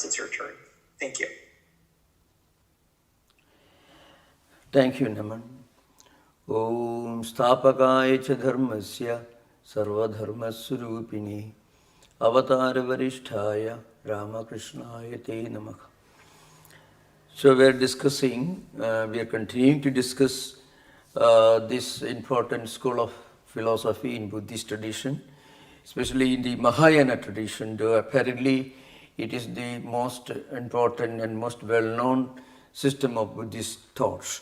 it's your turn. Thank you. Thank you, Naman. Om Stapakaya cha dharmasya sarvadharmaswarupini avatara varisthaya Ramakrishnaya te namaha. So we are continuing to discuss this important school of philosophy in Buddhist tradition, especially in the Mahayana tradition, though apparently it is the most important and most well-known system of Buddhist thoughts.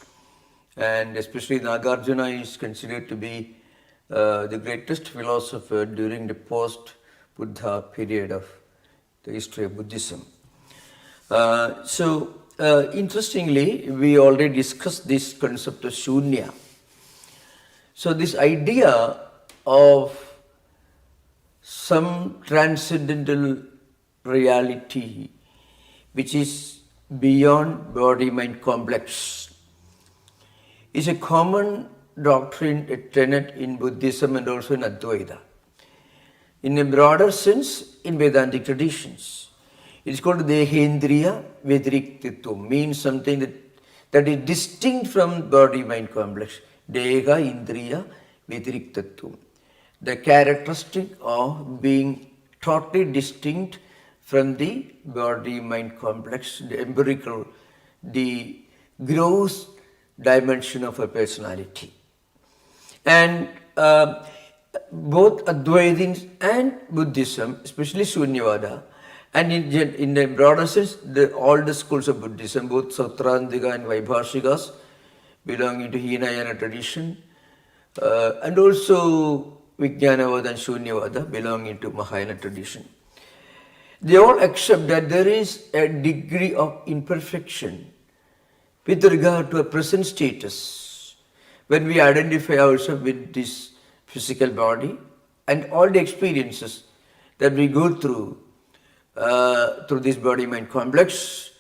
And especially Nagarjuna is considered to be the greatest philosopher during the post-Buddha period of the history of Buddhism. Interestingly, we already discussed this concept of Shunya. So this idea of some transcendental reality which is beyond body-mind complex is a common doctrine, a tenet in Buddhism and also in Advaita. In a broader sense, in Vedantic traditions, it's called Dehendriya Vedriktitvam, means something that is distinct from body-mind complex. Deha Indriya Vedriktitvam, the characteristic of being totally distinct from the body-mind complex, the empirical, the gross dimension of a personality. And both Advaitins and Buddhism, especially Shunyavada, and in a broader sense, all the schools of Buddhism, both Sautrantika and Vaibhashikas, belonging to Hinayana tradition, and also Vijnanavada and Shunyavada, belonging to Mahayana tradition. They all accept that there is a degree of imperfection with regard to a present status when we identify ourselves with this physical body and all the experiences that we go through this body-mind complex,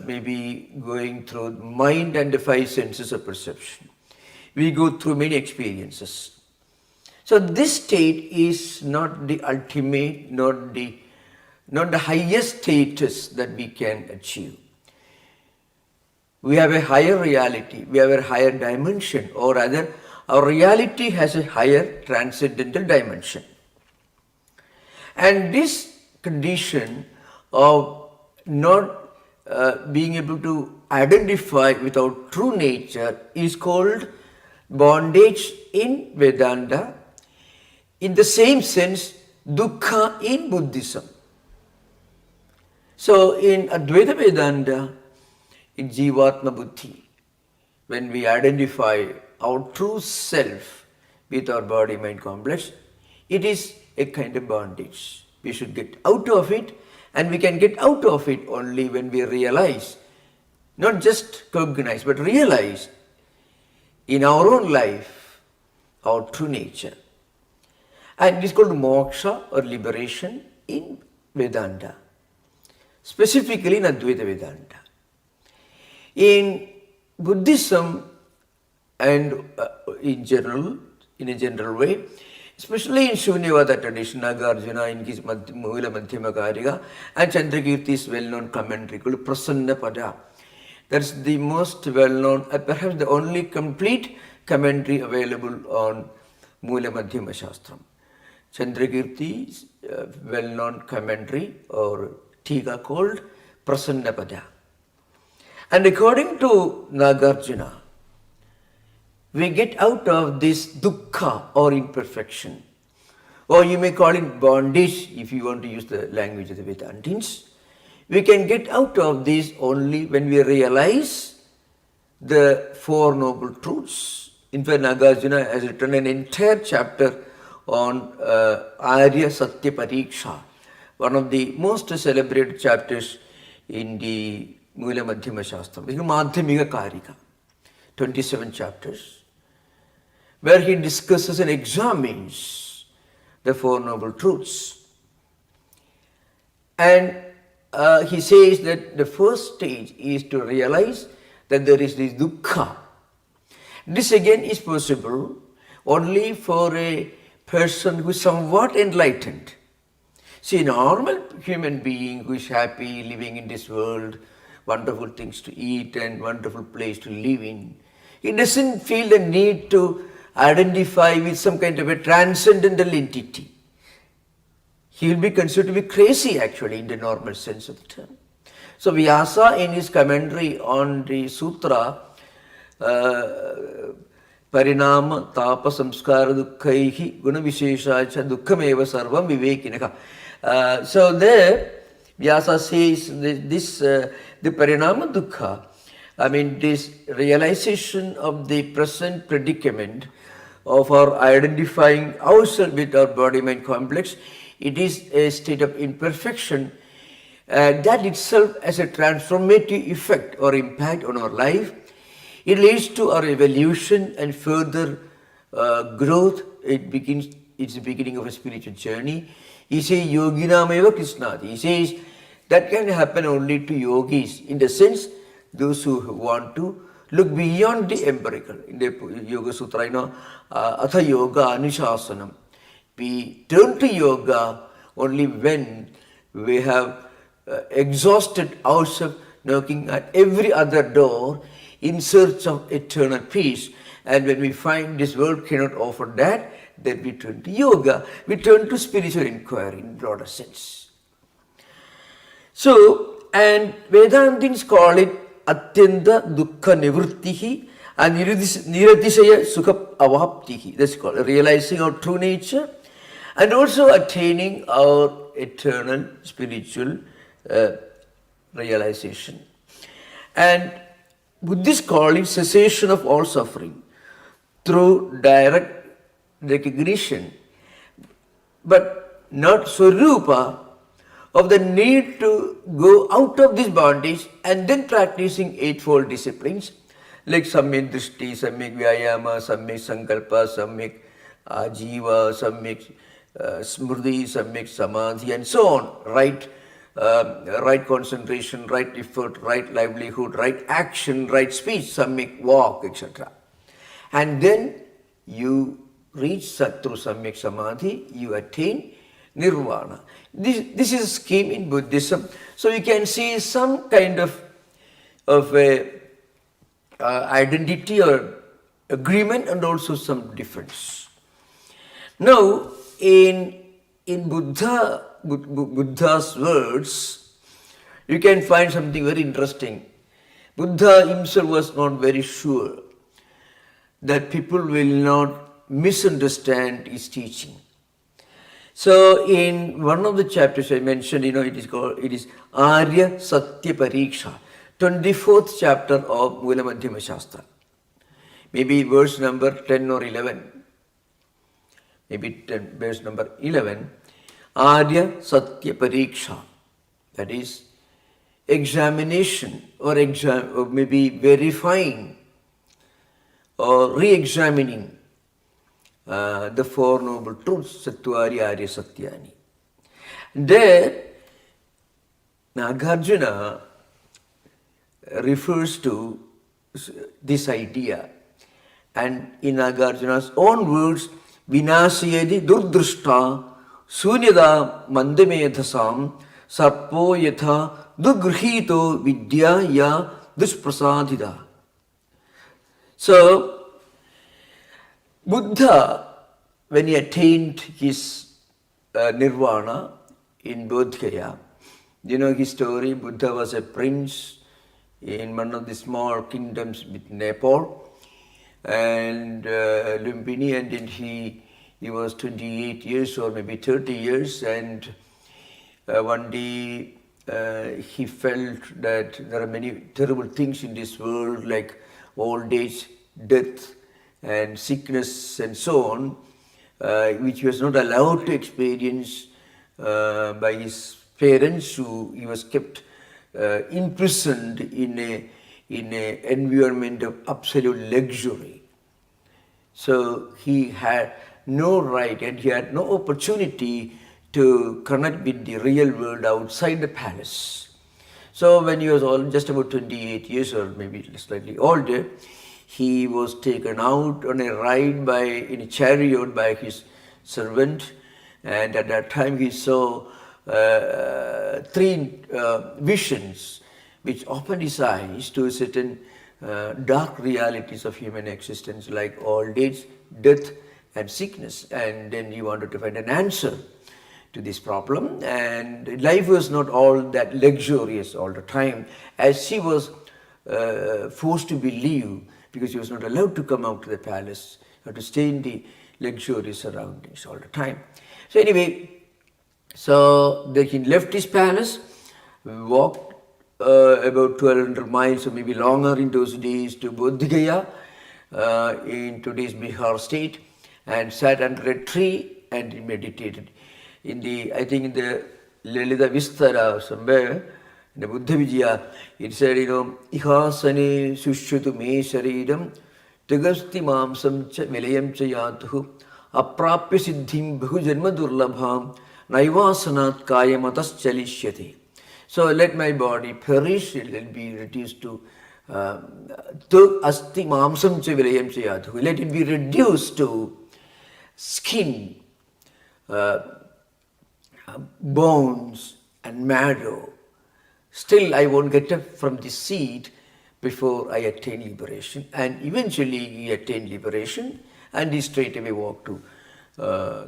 maybe going through mind and the five senses of perception. We go through many experiences. So this state is not the ultimate, not the highest status that we can achieve. We have a higher reality, we have a higher dimension, or rather, our reality has a higher transcendental dimension. And this condition of not being able to identify with our true nature is called bondage in Vedanta, in the same sense, dukkha in Buddhism. So in Advaita Vedanta, in Jivatma Buddhi, when we identify our true self with our body-mind complex, it is a kind of bondage. We should get out of it, and we can get out of it only when we realize, not just cognize, but realize in our own life our true nature. And it is called moksha or liberation in Vedanta, specifically in Advaita Vedanta. In Buddhism and in a general way, especially in Shunyavada tradition, Nagarjuna in his Mula Madhyama Karika, and Chandrakirti's well-known commentary called Prasanna Pada. That's the most well-known, perhaps the only complete commentary available on Mula Madhyama Shastram. Chandrakirti's well-known commentary or Tika called Prasanna Pada. And according to Nagarjuna, we get out of this dukkha or imperfection, or you may call it bondage if you want to use the language of the Vedantins. We can get out of this only when we realize the Four Noble Truths. In fact, Nagarjuna has written an entire chapter on Arya Satya Pariksha, one of the most celebrated chapters in the Mula Madhyama Shastram, Madhyamika Karika, 27 chapters, where he discusses and examines the Four Noble Truths. And he says that the first stage is to realize that there is this dukkha. This again is possible only for a person who is somewhat enlightened. See, a normal human being who is happy living in this world, wonderful things to eat and wonderful place to live in, he doesn't feel the need to identify with some kind of a transcendental entity. He will be considered to be crazy actually in the normal sense of the term. So Vyasa in his commentary on the sutra, Parinama Tapa Samskara Dukkaihi Guna Visheshacha Dukkameva Sarvam Vivekinaka. So there Vyasa says this the Parinama Dukkha, I mean this realization of the present predicament of our identifying ourselves with our body-mind complex, it is a state of imperfection. That itself has a transformative effect or impact on our life. It leads to our evolution and further growth. It's the beginning of a spiritual journey. He says, Yoginameva Krishnati. He says that can happen only to yogis, in the sense those who want to look beyond the empirical. In the Yoga Sutra, Atha Yoga Anuशाsanam. We turn to yoga only when we have exhausted ourselves knocking at every other door in search of eternal peace. And when we find this world cannot offer that, then we turn to yoga. We turn to spiritual inquiry in broader sense. So, and Vedantins call it Atyanta Dukkha Nivrittihi and Niratisaya Sukha Avaptihi. That's called realizing our true nature and also attaining our eternal spiritual realization. And Buddhists call it cessation of all suffering through direct recognition, but not Swarupa of the need to go out of this bondage and then practicing eightfold disciplines like Samyak Drishti, Samyak Vyayama, Samyak Sankalpa, Samyak Ajiva, Samyak Smriti, Samyak Samadhi, and so on. Right concentration, right effort, right livelihood, right action, right speech, Samyak walk, etc. And then you reach through Samyak Samadhi, you attain Nirvana. This is a scheme in Buddhism. So you can see some kind of a identity or agreement and also some difference. Now, in Buddha's words, you can find something very interesting. Buddha himself was not very sure that people will not misunderstand his teaching. So in one of the chapters I mentioned, it is Arya Satya Pariksha, 24th chapter of Mula Madhyama Shastra. Maybe verse number 10 or 11. Verse number 11. Arya Satya Pariksha. That is examination or maybe verifying or re-examining the Four Noble Truths, Sattvari Arya Satyani. There, Nagarjuna refers to this idea, and in Nagarjuna's own words, Vinasayadi Durdrushta Shunyavada Mandamedhasam Sarpo Yatha Dugrhito Vidya Ya Dusprasadhida. So, Buddha, when he attained his nirvana in Bodh Gaya, you know his story. Buddha was a prince in one of the small kingdoms with Nepal and Lumbini, and then he was 28 years or maybe 30 years, and one day he felt that there are many terrible things in this world like old age, death, and sickness and so on, which he was not allowed to experience by his parents, who he was kept imprisoned in a environment of absolute luxury. So he had no right and he had no opportunity to connect with the real world outside the palace. So when he was just about 28 years or maybe slightly older, he was taken out on a ride in a chariot by his servant, and at that time he saw three visions which opened his eyes to certain dark realities of human existence like old age, death and sickness. And then he wanted to find an answer to this problem, and life was not all that luxurious all the time as he was forced to believe, because he was not allowed to come out to the palace or to stay in the luxurious surroundings all the time. So anyway, so he left his palace, walked about 1200 miles or maybe longer in those days to Bodh Gaya in today's Bihar state, and sat under a tree and he meditated. In the, I think in the Lalita Vistara somewhere, in the Buddha Vijaya, it said, Ihasane sushyatu me sharidam tagasti mamsam cha vilayam cha yatuhu aprapya siddhim bahu janma durlabham naivasanat kayamatas chalishyate. So let my body perish, it will be reduced to asti mamsam cha vilayam cha yatuhu. Let it be reduced to skin, bones and marrow. Still I won't get up from this seat before I attain liberation. And eventually he attained liberation and he straight away walked to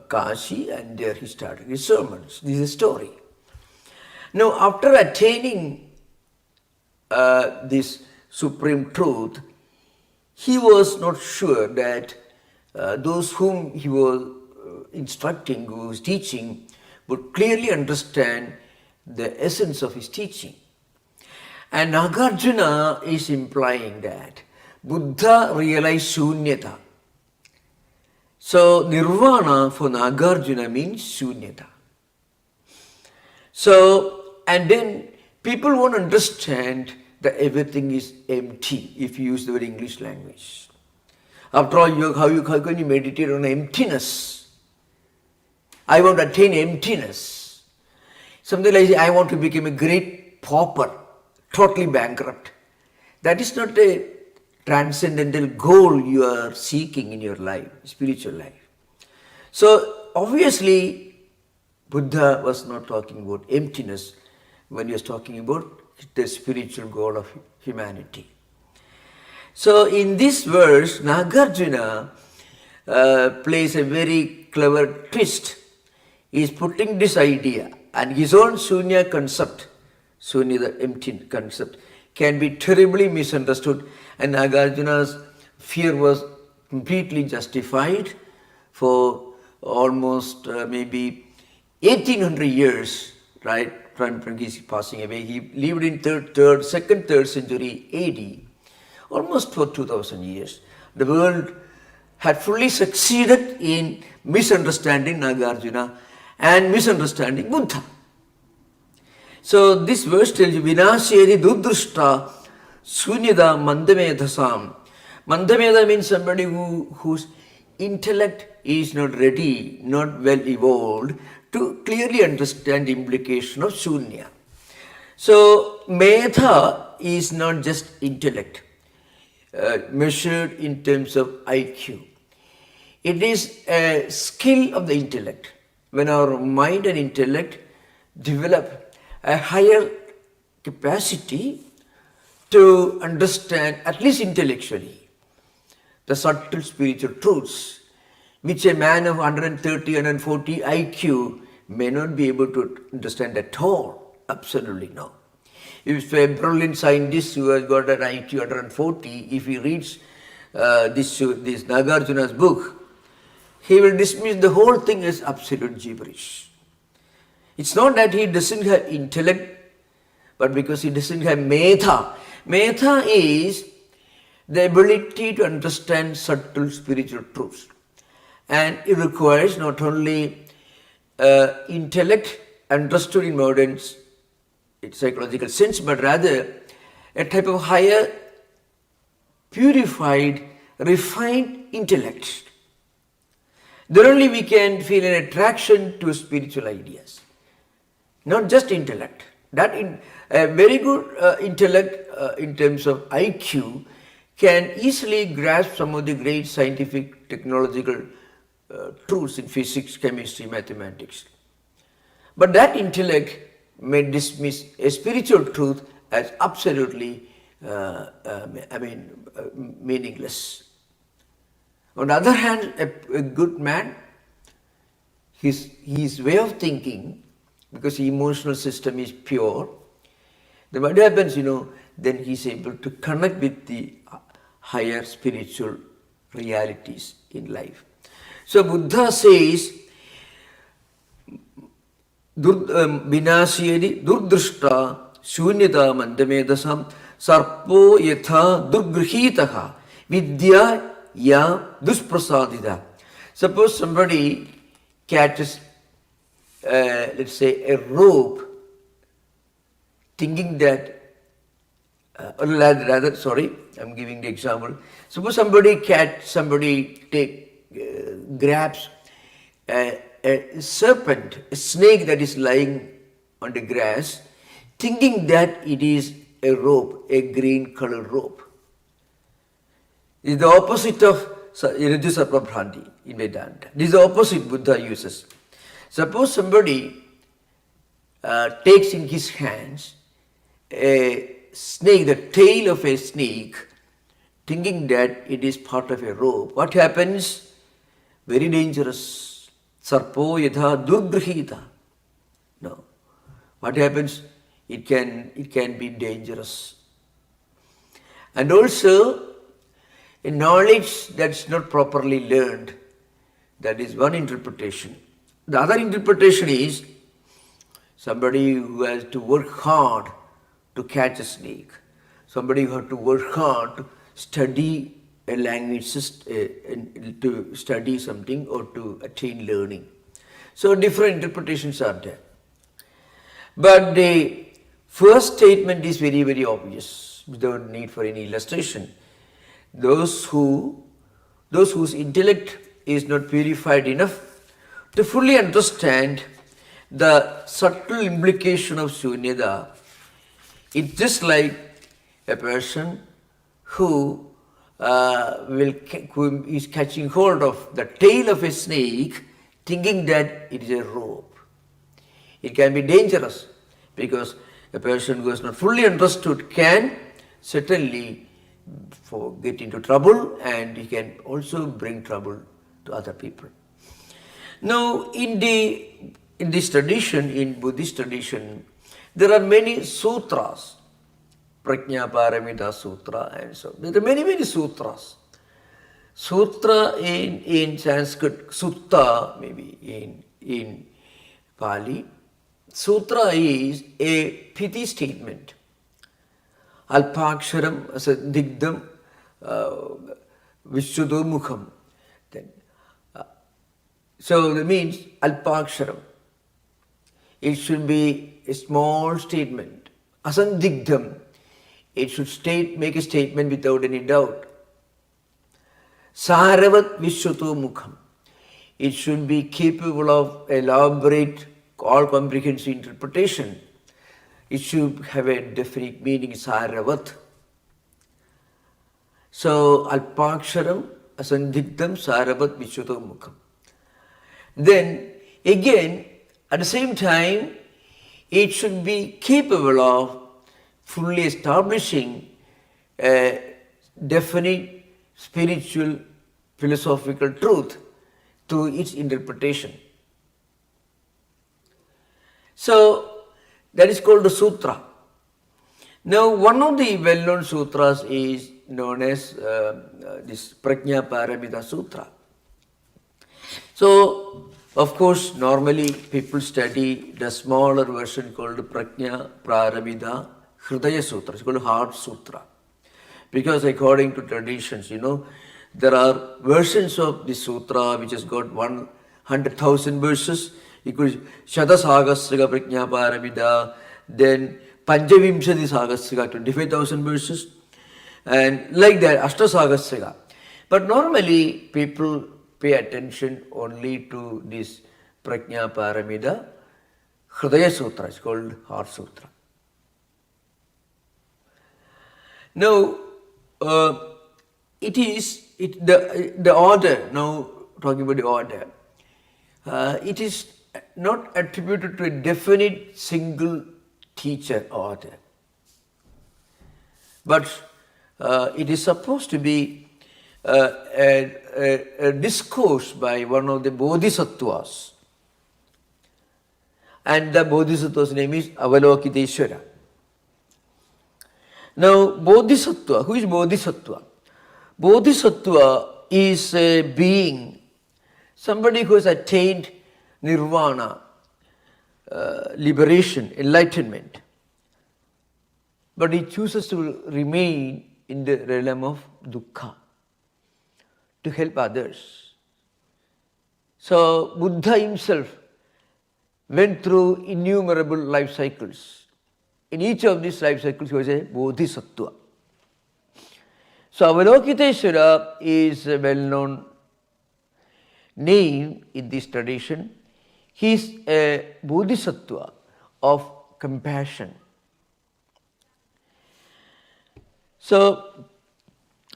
Kashi, and there he started his sermons. This is a story. Now after attaining this supreme truth, he was not sure that those whom he was instructing, who was teaching, would clearly understand the essence of his teaching. And Nagarjuna is implying that Buddha realized Shunyata. So Nirvana for Nagarjuna means Shunyata. So, and then people won't understand that everything is empty if you use the word English language. After all, how can you meditate on emptiness? I want to attain emptiness. Something like, I want to become a great pauper, totally bankrupt. That is not a transcendental goal you are seeking in your life, spiritual life. So obviously, Buddha was not talking about emptiness when he was talking about the spiritual goal of humanity. So in this verse, Nagarjuna plays a very clever twist. He is putting this idea, and his own Shunya concept, Shunya the empty concept, can be terribly misunderstood, and Nagarjuna's fear was completely justified. For almost maybe 1800 years, right, from his passing away. He lived in second, third century AD, almost for 2000 years. The world had fully succeeded in misunderstanding Nagarjuna and misunderstanding Buddha. So this verse tells you, Vinasheri Dudrushta Sunyada Mandamedhasam. Mandameda means somebody whose intellect is not ready, not well evolved to clearly understand the implication of Shunya. So Medha is not just intellect, measured in terms of IQ. It is a skill of the intellect. When our mind and intellect develop a higher capacity to understand, at least intellectually, the subtle spiritual truths, which a man of 130, 140 IQ may not be able to understand at all. Absolutely no. If a brilliant scientist who has got an IQ 140, if he reads this Nagarjuna's book, he will dismiss the whole thing as absolute gibberish. It's not that he doesn't have intellect, but because he doesn't have Medha. Medha is the ability to understand subtle spiritual truths. And it requires not only intellect understood in modern psychological sense, but rather a type of higher, purified, refined intellect. Then only we can feel an attraction to spiritual ideas. Not just intellect. A very good intellect in terms of IQ can easily grasp some of the great scientific, technological truths in physics, chemistry, mathematics. But that intellect may dismiss a spiritual truth as absolutely meaningless. On the other hand, a good man, his way of thinking, because the emotional system is pure, then what happens, then he's able to connect with the higher spiritual realities in life. So Buddha says, Vinashyedi durdrishta shunyata mandamedasam sarpo yatha durgrihitaha vidya ya dusprasadida. Suppose somebody catches, let's say, a rope, thinking that, I'm giving the example. Suppose somebody grabs a serpent, a snake that is lying on the grass, thinking that it is a rope, a green colored rope. It is the opposite of Rajasarpa Bhranti in Vedanta. This is the opposite Buddha uses. Suppose somebody takes in his hands a snake, the tail of a snake, thinking that it is part of a rope. What happens? Very dangerous. Sarpo yatha durgrihita. No. What happens? It can be dangerous. And also, a knowledge that's not properly learned, that is one interpretation. The other interpretation is somebody who has to work hard to catch a snake, somebody who has to work hard to study a language, to study something or to attain learning. So different interpretations are there. But the first statement is very, very obvious, without need for any illustration. Those whose intellect is not purified enough to fully understand the subtle implication of Shunyavada, it's just like a person who is catching hold of the tail of a snake, thinking that it is a rope. It can be dangerous because a person who has not fully understood can certainly get into trouble, and he can also bring trouble to other people. Now, in this tradition, in Buddhist tradition, there are many sutras, Prajna Paramita Sutra, and so there are many, many sutras. Sutra in Sanskrit, sutta maybe in Pali. Sutra is a pithy statement. Alpaksharam asadigdam vishudumukham. So that means alpaksharam. It should be a small statement. Asandigdam. It should make a statement without any doubt. Saravat vishudumukham. It should be capable of elaborate, all-comprehensive interpretation. It should have a definite meaning, saravat. So, alpaksharam, asandigdam, saravat, vishudumukham. Then, again, at the same time, it should be capable of fully establishing a definite spiritual, philosophical truth to its interpretation. So, that is called the sutra. Now, one of the well-known sutras is known as this Prajna Paramita Sutra. So, of course, normally people study the smaller version called Prajna Paramita Hridaya Sutra. It's called Heart Sutra. Because according to traditions, there are versions of the sutra which has got 100,000 verses. Equals Shadasahasrika Prajna Paramita, then Panjavimshati Sahasrika, 25,000 verses, and like that, Ashtasahasrika. But normally people pay attention only to this Prajna Paramita Hridaya Sutra, it's called Heart Sutra. Now, the order, now talking about the order, it is not attributed to a definite single teacher or author, but it is supposed to be a discourse by one of the Bodhisattvas. And the Bodhisattva's name is Avalokiteshvara. Now, Bodhisattva, who is Bodhisattva? Bodhisattva is a being, somebody who has attained nirvana, liberation, enlightenment. But he chooses to remain in the realm of dukkha, to help others. So, Buddha himself went through innumerable life cycles. In each of these life cycles, he was a Bodhisattva. So, Avalokiteshvara is a well-known name in this tradition. He is a Bodhisattva of compassion. So,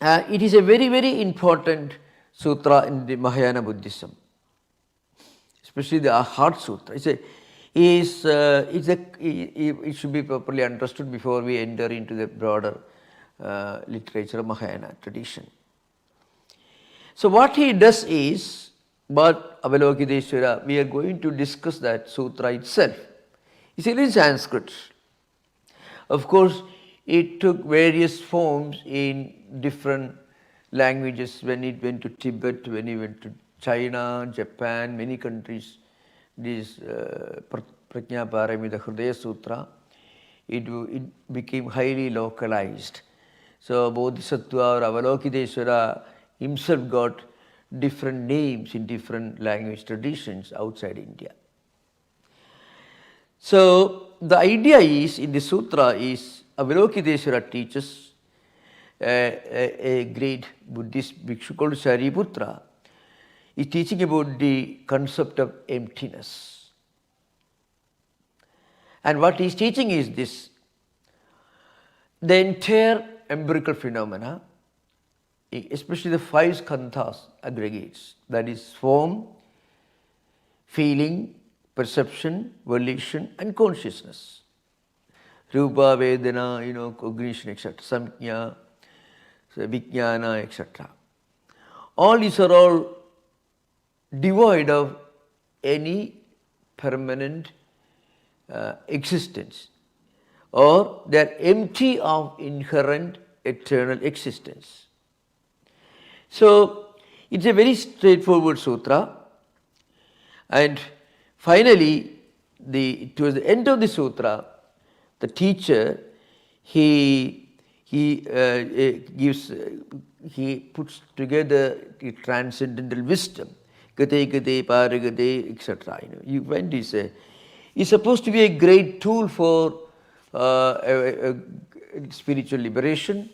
it is a very, very important sutra in the Mahayana Buddhism, especially the Heart Sutra. It should be properly understood before we enter into the broader literature of Mahayana tradition. So what he does is, but Avalokiteshvara, we are going to discuss that sutra itself. It's in Sanskrit. Of course, it took various forms in different languages when it went to Tibet, when it went to China, Japan, many countries. This Prajna Paramita Hridaya Sutra, it became highly localized. So Bodhisattva or Avalokiteshvara himself got different names in different language traditions outside India. So the idea is, in the sutra is, Avalokiteshvara teaches a great Buddhist bhikshu called Shariputra is teaching about the concept of emptiness. And what he is teaching is this: the entire empirical phenomena, especially the 5 skandhas aggregates, that is form, feeling, perception, volition and consciousness. Rupa, Vedana, cognition, etc. Samjna, Vijnana, etc. All these are all devoid of any permanent existence, or they are empty of inherent eternal existence. So it's a very straightforward sutra, and finally, towards the end of the sutra, the teacher he puts together the transcendental wisdom, gate gate paragate, etc. You find this is supposed to be a great tool for spiritual liberation,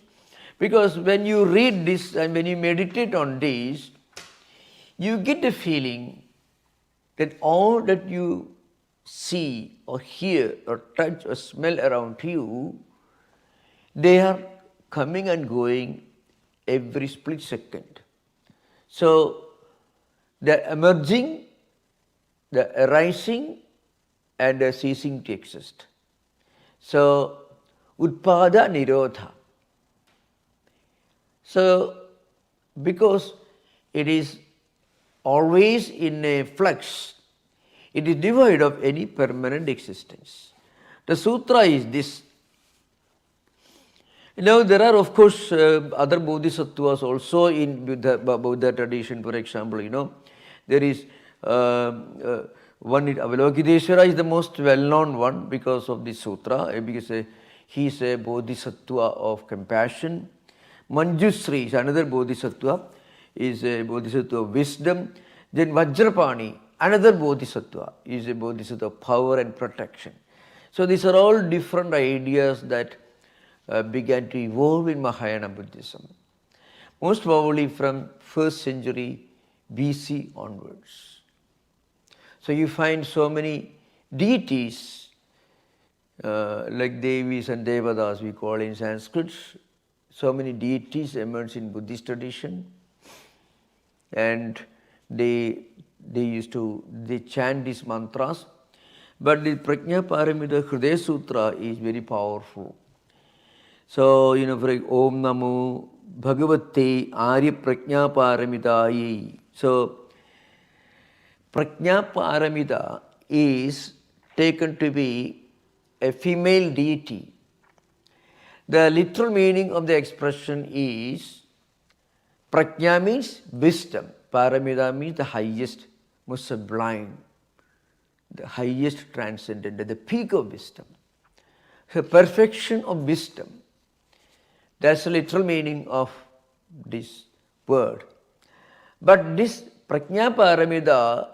because when you read this and when you meditate on this, you get the feeling that all that you see or hear or touch or smell around you, they are coming and going every split second. So they are emerging, they are arising, and they are ceasing to exist. So Utpada Nirodha. So because it is always in a flux, it is devoid of any permanent existence. The sutra is this. Now there are of course other bodhisattvas also in Buddha tradition. For example, there is one, Avalokiteshvara is the most well-known one because of this sutra, because he is a bodhisattva of compassion. Manjusri is another bodhisattva, is a bodhisattva of wisdom. Then Vajrapani, another bodhisattva, is a bodhisattva of power and protection. So these are all different ideas that began to evolve in Mahayana Buddhism, most probably from 1st century BC onwards. So you find so many deities like Devis and Devadas, we call in Sanskrit. So many deities emerge in Buddhist tradition, and they they chant these mantras. But the Prajna Paramita Hridaya Sutra is very powerful. So, for Om Namo Bhagavate Arya Prajna Paramitayi. So, Prajna Paramita is taken to be a female deity. The literal meaning of the expression is Prajna means wisdom. Paramita means the highest, most sublime, the highest transcendent, the peak of wisdom. So perfection of wisdom. That's the literal meaning of this word. But this Prajna Paramita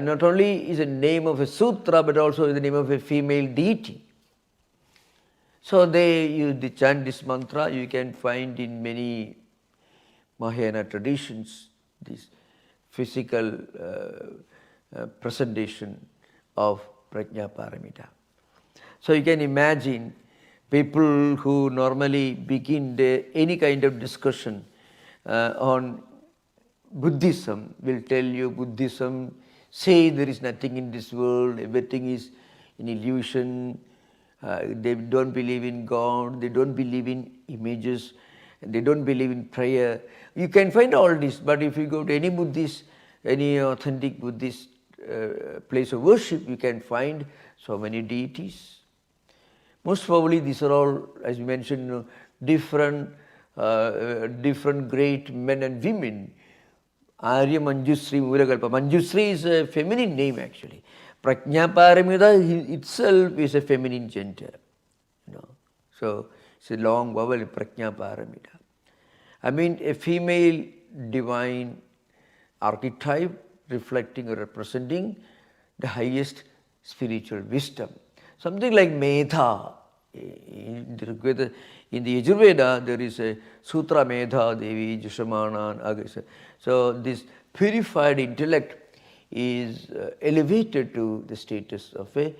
not only is a name of a sutra, but also is the name of a female deity. So they chant this mantra. You can find in many Mahayana traditions this physical presentation of Prajna Paramita. So you can imagine people who normally begin any kind of discussion on Buddhism will tell you Buddhism say there is nothing in this world, everything is an illusion, they don't believe in God, they don't believe in images, they don't believe in prayer. You can find all this, but if you go to any Buddhist, any authentic Buddhist place of worship, you can find so many deities. Most probably these are all, as you mentioned, different great men and women. Arya Manjusri Mulakalpa. Manjusri is a feminine name actually. Prajna Paramita itself is a feminine gender. So it's a long vowel, Prajna Paramita. I mean a female divine archetype reflecting or representing the highest spiritual wisdom. Something like Medha. In the Yajurveda, there is a Sutra Medha, Devi, Jushamana, and Agasa. So this purified intellect is elevated to the status of a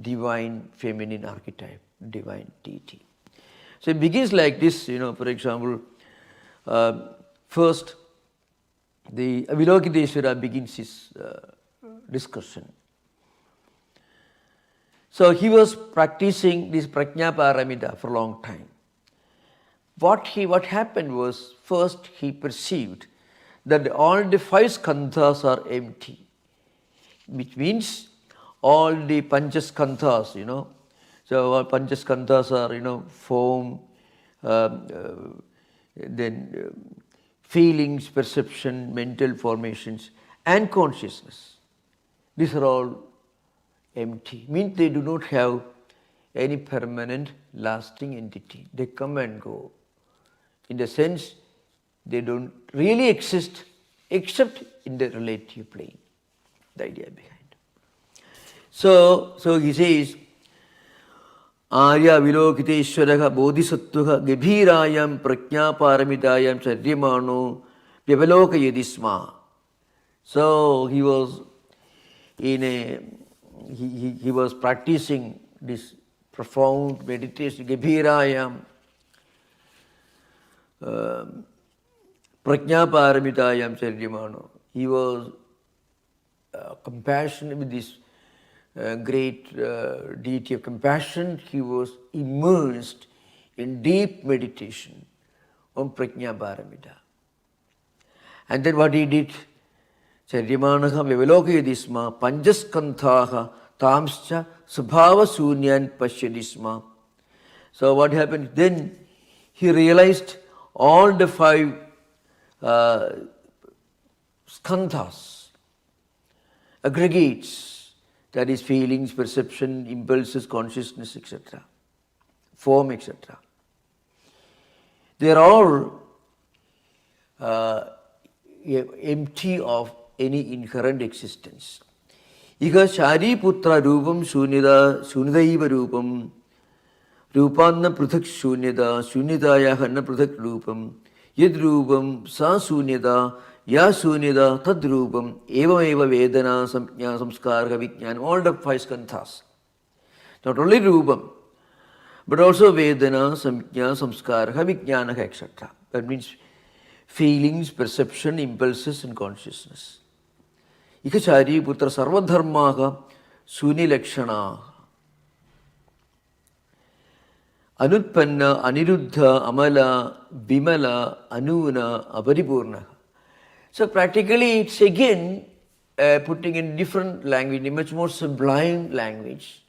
divine feminine archetype, divine deity. So it begins like this, for example, first the Avilokiteshvara begins his discussion. So he was practicing this Prajna Paramita for a long time. What happened was, first he perceived that all the 5 skandhas are empty, which means all the panchaskandhas, so all panchaskandhas are, form, then feelings, perception, mental formations, and consciousness. These are all empty, means they do not have any permanent lasting entity. They come and go. In the sense, they don't really exist except in the relative plane. The idea behind. So he says, Arya Vilokiteshvaraha Bodhisattvaha Gabhirayam Prajna Paramitayam Saryamano Vyavaloka Yadisma. So he was he was practicing this profound meditation, Gabhirayam, Prajna Paramitayam Saryamano. He was compassionate with this great deity of compassion. He was immersed in deep meditation on Prajna Paramita. And then what he did, Charyamanaha Vyavalokayatisma Panchaskandhaha Tamscha Subhava Sunyan Pashyadisma. So what happened? Then he realized all the 5 skandhas, aggregates, that is feelings, perception, impulses, consciousness, etc., form, etc. They are all empty of any inherent existence. Iha Shari Putra Rupam Shunyadaiva Rupam Rupanna Pruthak Shunyada Shunyadaya Hanna Pruthak Rupam Yad Rupam Sa Shunyada Ya Shunyada Tad Rupam Eva Eva Vedana Samjna Samskarha Vijnana. All the 5 skandhas. Not only Rupam, but also Vedana, Samjna, Samskarha, Vijnana, etc. That means feelings, perception, impulses and consciousness. Ikachari putra sarvadharmaha sunilakshana. Anutpanna, Aniruddha, Amala, Bimala, Anuna, Aparipurna. So practically it's again putting in different language, in much more sublime language,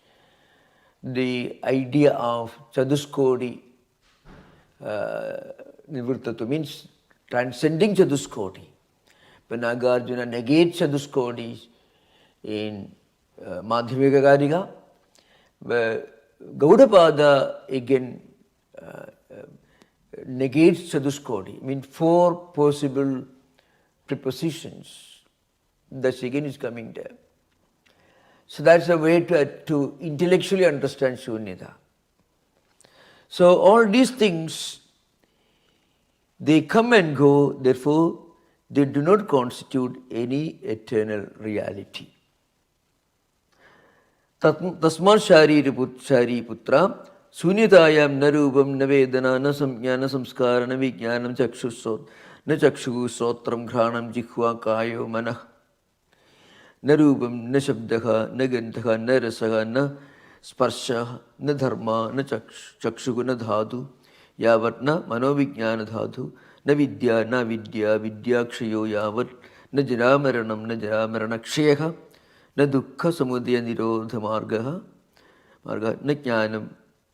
the idea of Chaduskodi Nivrittatu means transcending Chaduskodi. When Nagarjuna negates Chaduskodi in Madhyamika Karika, Gaudapada again negates Chaduskodi, means four possible prepositions. Thus again is coming there. So that's a way to intellectually understand Shunyata. So all these things, they come and go, therefore they do not constitute any eternal reality. Tasman shari putra sunyatayam narubam navedana na samjnana samskara na vijnanam chakshusot na chakshu sotram ghranam jikhva kayo manah na rupam na shabdaha na gandhaha na rasaha na sparsha na dharma na chakshu na dhatu yavat na manovijnana dhatu na vidya vidyakshayo yavat na jaramaranam na jaramaranakshayaha na dukkha samudaya nirodha marga na jnanam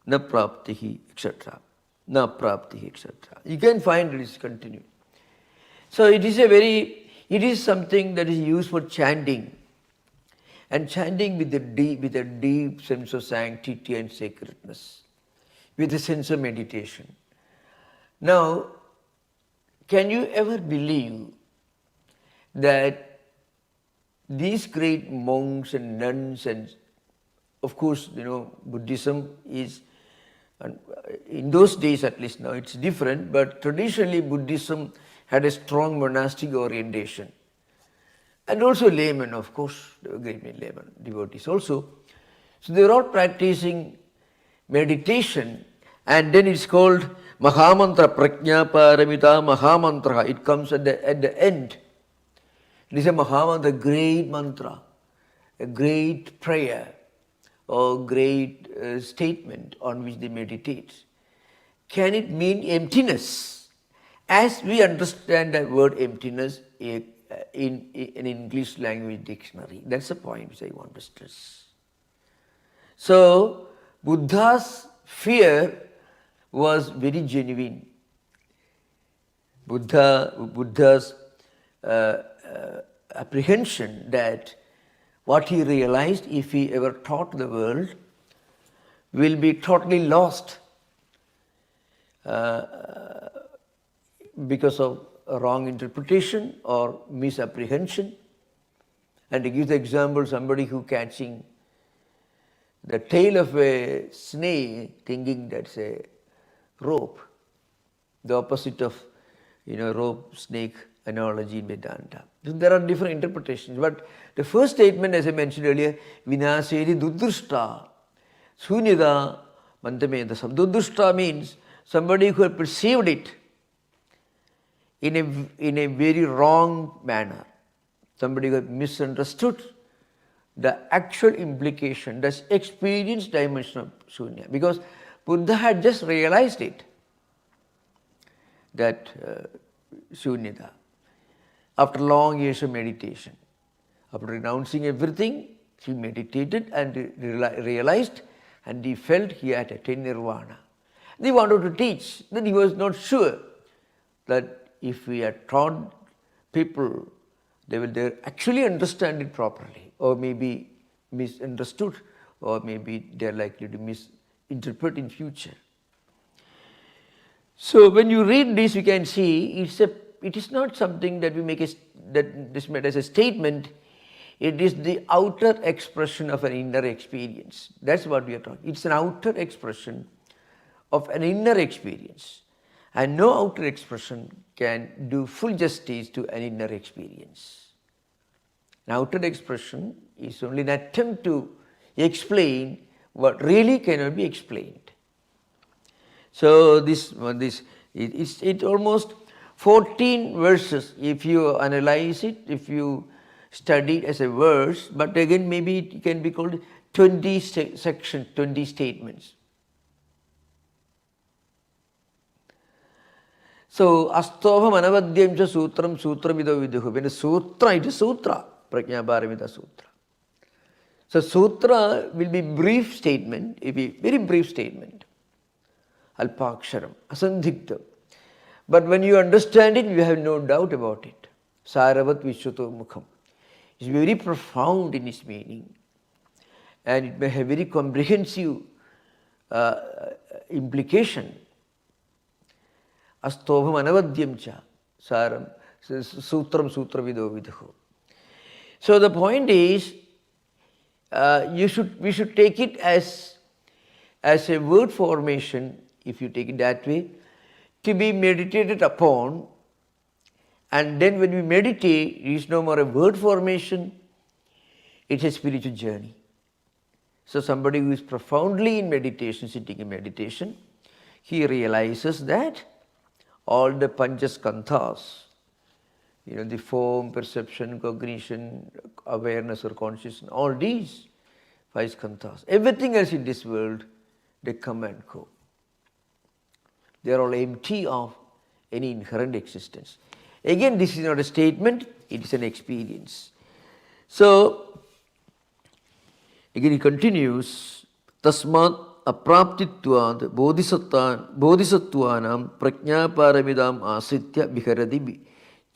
na praptihi etc. Na praptihi etc. You can find it is continued. So it is something that is used for chanting, and chanting with a deep sense of sanctity and sacredness, with a sense of meditation. Now, can you ever believe that these great monks and nuns, and of course, Buddhism is, in those days at least, now it's different, but traditionally Buddhism had a strong monastic orientation. And also laymen, of course, there were great many laymen, devotees also. So they were all practicing meditation, and then it's called Mahamantra, Prajna Paramita Mahamantra. It comes at the end. It is a Mahamantra, great mantra, a great prayer, or great statement on which they meditate. Can it mean emptiness? As we understand the word emptiness in an English language dictionary. That's the point which I want to stress. So, Buddha's fear was very genuine. Buddha's apprehension that what he realized, if he ever taught the world, will be totally lost because of a wrong interpretation or misapprehension. And to give the example, somebody who catching the tail of a snake thinking that's a rope, the opposite of rope snake analogy in Vedanta. So there are different interpretations, but the first statement, as I mentioned earlier, vinasedi dudrushta sunyada mantamedasam. Dudrushta means somebody who had perceived it in a very wrong manner. Somebody who had misunderstood the actual implication, the experience dimension of Shunya. Because Buddha had just realized it, that Shunyata, after long years of meditation. After renouncing everything, he meditated and realized, and he felt he had attained nirvana. He wanted to teach, then he was not sure that if we had taught people, they will actually understand it properly, or maybe misunderstood, or maybe they are likely to misinterpret in future. So when you read this, you can see it is not something that we make that is made as a statement. It is the outer expression of an inner experience. That's what we are talking. It's an outer expression of an inner experience. And no outer expression can do full justice to an inner experience. An outer expression is only an attempt to explain what really cannot be explained. So it's almost 14 verses. If you analyze it, if you studied as a verse, but again maybe it can be called 20 sections, 20 statements. So, Astobham Anavadyam cha Sutram Sutramido Viduhu. When a sutra, it is sutra, Prajnaparamita Sutra. So, sutra will be brief statement, it will be very brief statement. Alpaksharam, Asandhikta. But when you understand it, you have no doubt about it. Saravat Vishwato Mukham. It's very profound in its meaning. And it may have very comprehensive implication. Astobham Anavadyam cha Saram Sutram Sutravido Viduhu. So the point is, we should take it as a word formation, if you take it that way, to be meditated upon, and then when we meditate, it is no more a word formation, it's a spiritual journey. So somebody who is profoundly in meditation, sitting in meditation, he realizes that all the panchaskandhas, the form, perception, cognition, awareness or consciousness, all these 5 skandhas, everything else in this world, they come and go. They are all empty of any inherent existence. Again, this is not a statement, it is an experience. So, again he continues, Tasmat apraptitvad bodhisattvanam prajnaparamidam asritya viharadi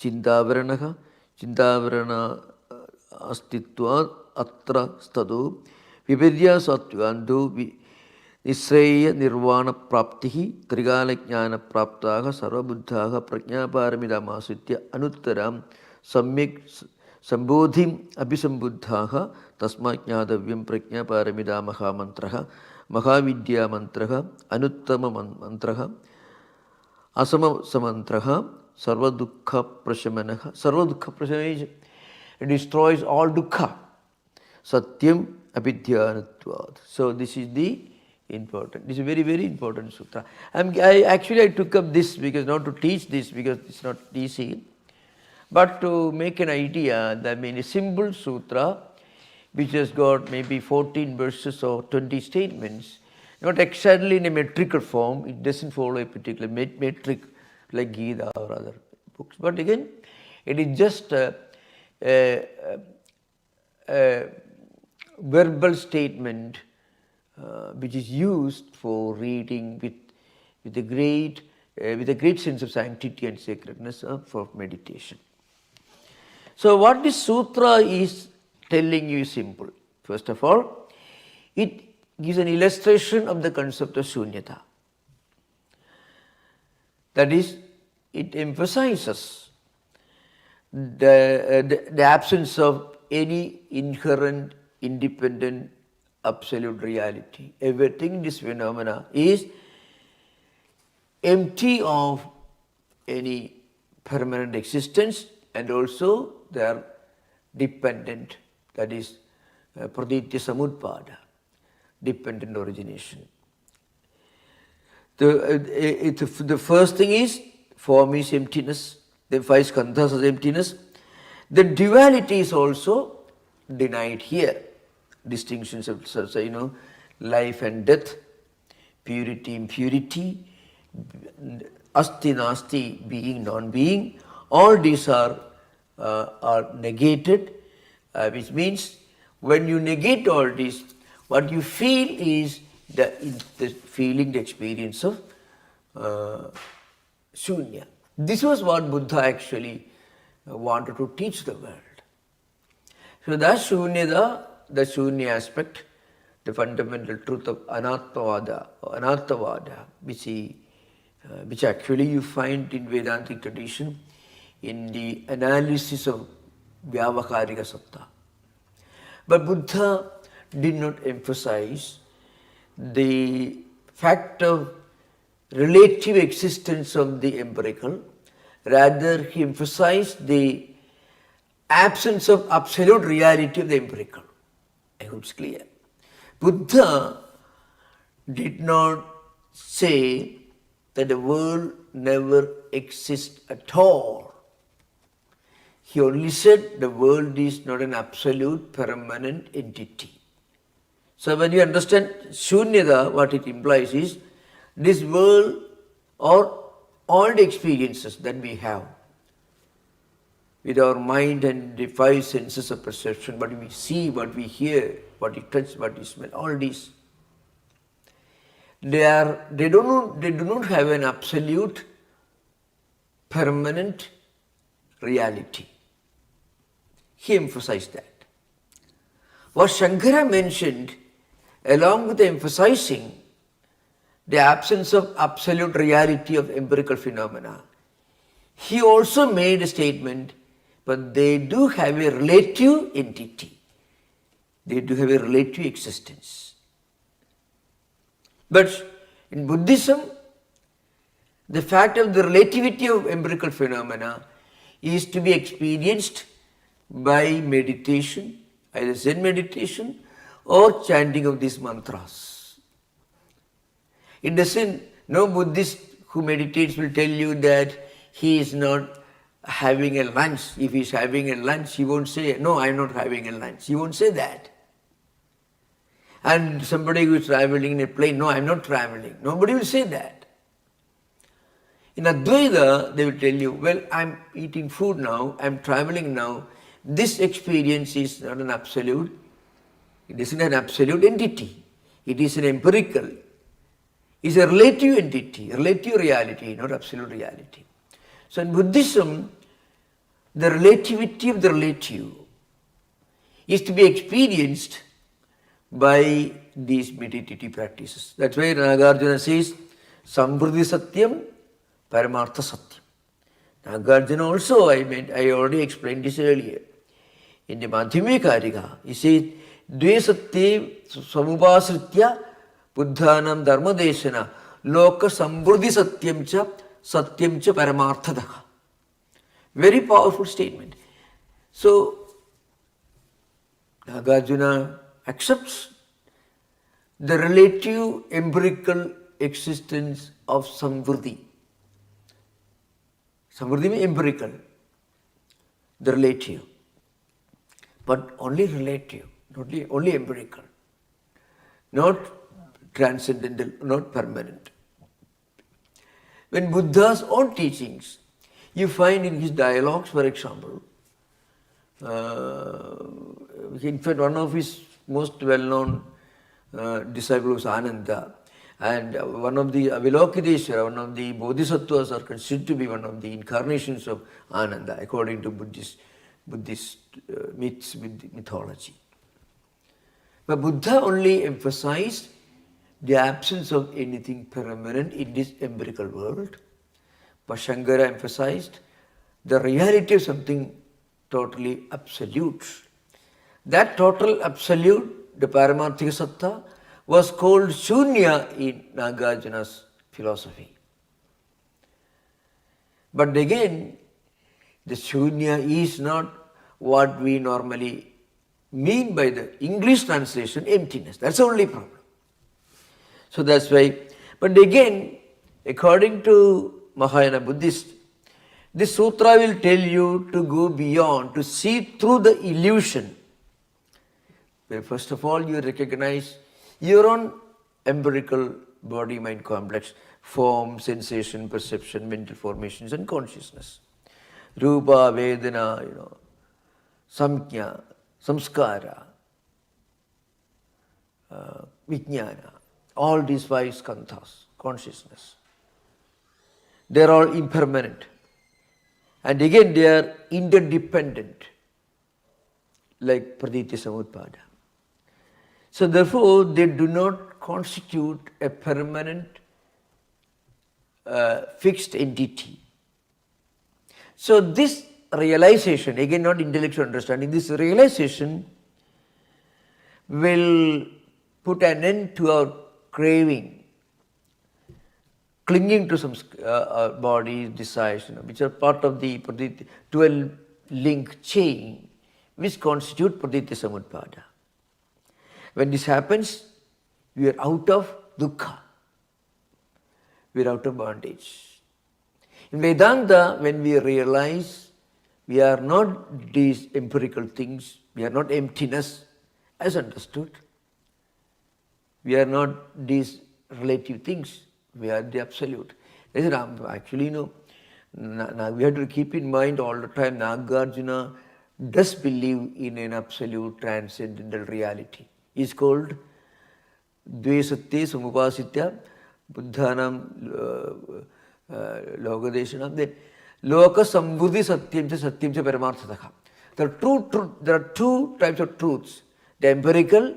chintavaranaha astitvad atra stadu viparya sattvandu Nisreya nirvana praptihi trigala jnana praptaha sarvabuddhaha prajnaparamidam asritya anuttaram samyak sambodhim abhisambuddhaha tasma jnadavyam prajnaparamidam mahamantraha mahavidya mantraha anuttama mantraha asama samantraha sarvadukha prashamanaha. Sarvadukha prashamanaha destroys all dukkha. Satyam abhidhyanatvad. So this is the important. This is a very, very important sutra. I took up this because not to teach this because it's not easy, but to make an idea that a simple sutra which has got maybe 14 verses or 20 statements, not exactly in a metrical form, it doesn't follow a particular metric like Gita or other books. But again, it is just a verbal statement which is used for reading with a great sense of sanctity and sacredness for meditation. So what this sutra is telling you is simple. First of all, it gives an illustration of the concept of shunyata. That is, it emphasizes the absence of any inherent, independent, absolute reality. Everything in this phenomena is empty of any permanent existence, and also they are dependent, that is praditya samutpada, dependent origination. The first thing is form is emptiness, the 5 skandhas is emptiness. The duality is also denied here. Distinctions of life and death, purity, impurity, asti, nasti, being, non-being, all these are negated, which means when you negate all this, what you feel is the feeling, the experience of shunya. This was what Buddha actually wanted to teach the world. So that shunyata, the shunya aspect, the fundamental truth of anarthavada, which actually you find in Vedantic tradition in the analysis of vyavaharika satta. But Buddha did not emphasize the fact of relative existence of the empirical. Rather, he emphasized the absence of absolute reality of the empirical. I hope it's clear. Buddha did not say that the world never exists at all. He only said the world is not an absolute permanent entity. So when you understand Shunyavada, what it implies is this world or all the experiences that we have with our mind and the five senses of perception, what we see, what we hear, what we touch, what we smell, all these, they do not have an absolute permanent reality. He emphasized that. What Shankara mentioned, along with emphasizing the absence of absolute reality of empirical phenomena, he also made a statement, but they do have a relative entity. They do have a relative existence. But in Buddhism, the fact of the relativity of empirical phenomena is to be experienced by meditation, either Zen meditation or chanting of these mantras. It doesn't, no Buddhist who meditates will tell you that he is not having a lunch. If he is having a lunch, he won't say, no, I am not having a lunch. He won't say that. And somebody who is traveling in a plane, no, I am not traveling. Nobody will say that. In Advaita, they will tell you, well, I am eating food now, I am traveling now. This experience is not an absolute. It isn't an absolute entity. It is an empirical. It's a relative entity, relative reality, not absolute reality. So in Buddhism, the relativity of the relative is to be experienced by these meditative practices. That's why Nagarjuna says, Samvriti Satyam, Paramartha Satyam. Nagarjuna also, I already explained this earlier. In the Madhyamika Karika, he says, Dve Satye Samupasritya Buddhanam Dharmadeshana Loka Samvriti Satyam cha Paramarthadaha. Very powerful statement. So, Nagarjuna accepts the relative empirical existence of Samvriti. Samvriti means empirical, the relative. But only relative, not only empirical, not transcendental, not permanent. When Buddha's own teachings, you find in his dialogues, for example, in fact, one of his most well-known disciples was Ananda, and one of the Avalokiteshvara, one of the Bodhisattvas are considered to be one of the incarnations of Ananda, according to Buddhist mythology. But Buddha only emphasized the absence of anything permanent in this empirical world. But Shankara emphasized the reality of something totally absolute. That total absolute, the Paramarthika Satta, was called Shunya in Nagarjuna's philosophy. But again, the Shunya is not what we normally mean by the English translation, emptiness. That's the only problem. So that's why, but again, according to Mahayana Buddhist, this sutra will tell you to go beyond, to see through the illusion. Where first of all you recognize your own empirical body-mind complex, form, sensation, perception, mental formations and consciousness. Rupa, Vedana, Samkhya, Samskara, Vijnana. All these five skandhas, consciousness, they are all impermanent. And again, they are interdependent, like praditya samutpada. So therefore, they do not constitute a permanent, fixed entity. So this realization, again not intellectual understanding, this realization will put an end to our craving, clinging to some bodies, desires, which are part of the 12-link chain, which constitute praditya samutpada. When this happens, we are out of dukkha, we are out of bondage. In Vedanta, when we realize We are not these empirical things. We are not emptiness as understood. We are not these relative things. We are the absolute. Actually, we have to keep in mind all the time Nagarjuna does believe in an absolute transcendental reality. It's called Dvesatya Samupasitya Buddhanam Logadeshanam. Then Loka Sambuddhi Satyam Cha Satyam Cha Paramarthataka. There are two types of truths, the empirical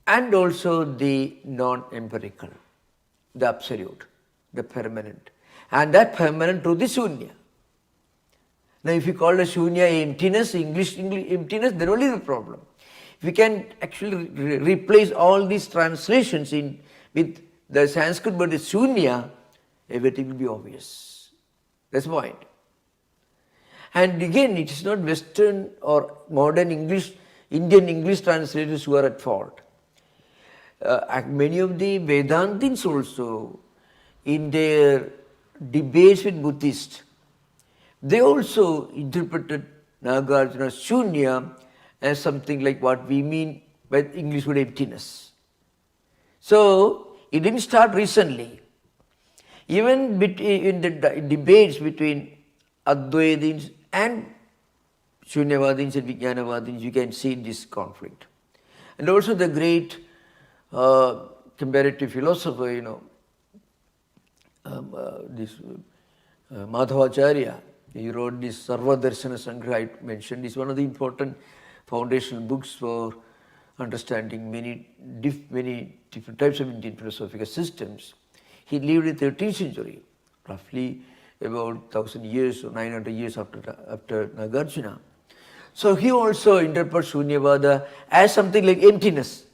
and also the non-empirical, the absolute, the permanent. And that permanent truth is Shunya. Now if you call the Shunya emptiness, English emptiness, then only the problem. If we can actually replace all these translations with the Sanskrit word is Shunya, everything will be obvious. That's the point. And again, it is not Western or modern English, Indian English translators who are at fault. Many of the Vedantins also, in their debates with Buddhists, they also interpreted Nagarjuna's Shunya as something like what we mean by English word emptiness. So, it didn't start recently. Even in the debates between Advaitins and Shunyavadins and Vijnanavadins, you can see this conflict. And also the great comparative philosopher, Madhavacharya, he wrote this Sarvadarshana Sangraha I mentioned. It's one of the important foundational books for understanding many different types of Indian philosophical systems. He lived in the 13th century, roughly about 1000 years or 900 years after Nagarjuna. So he also interprets Shunyavada as something like emptiness,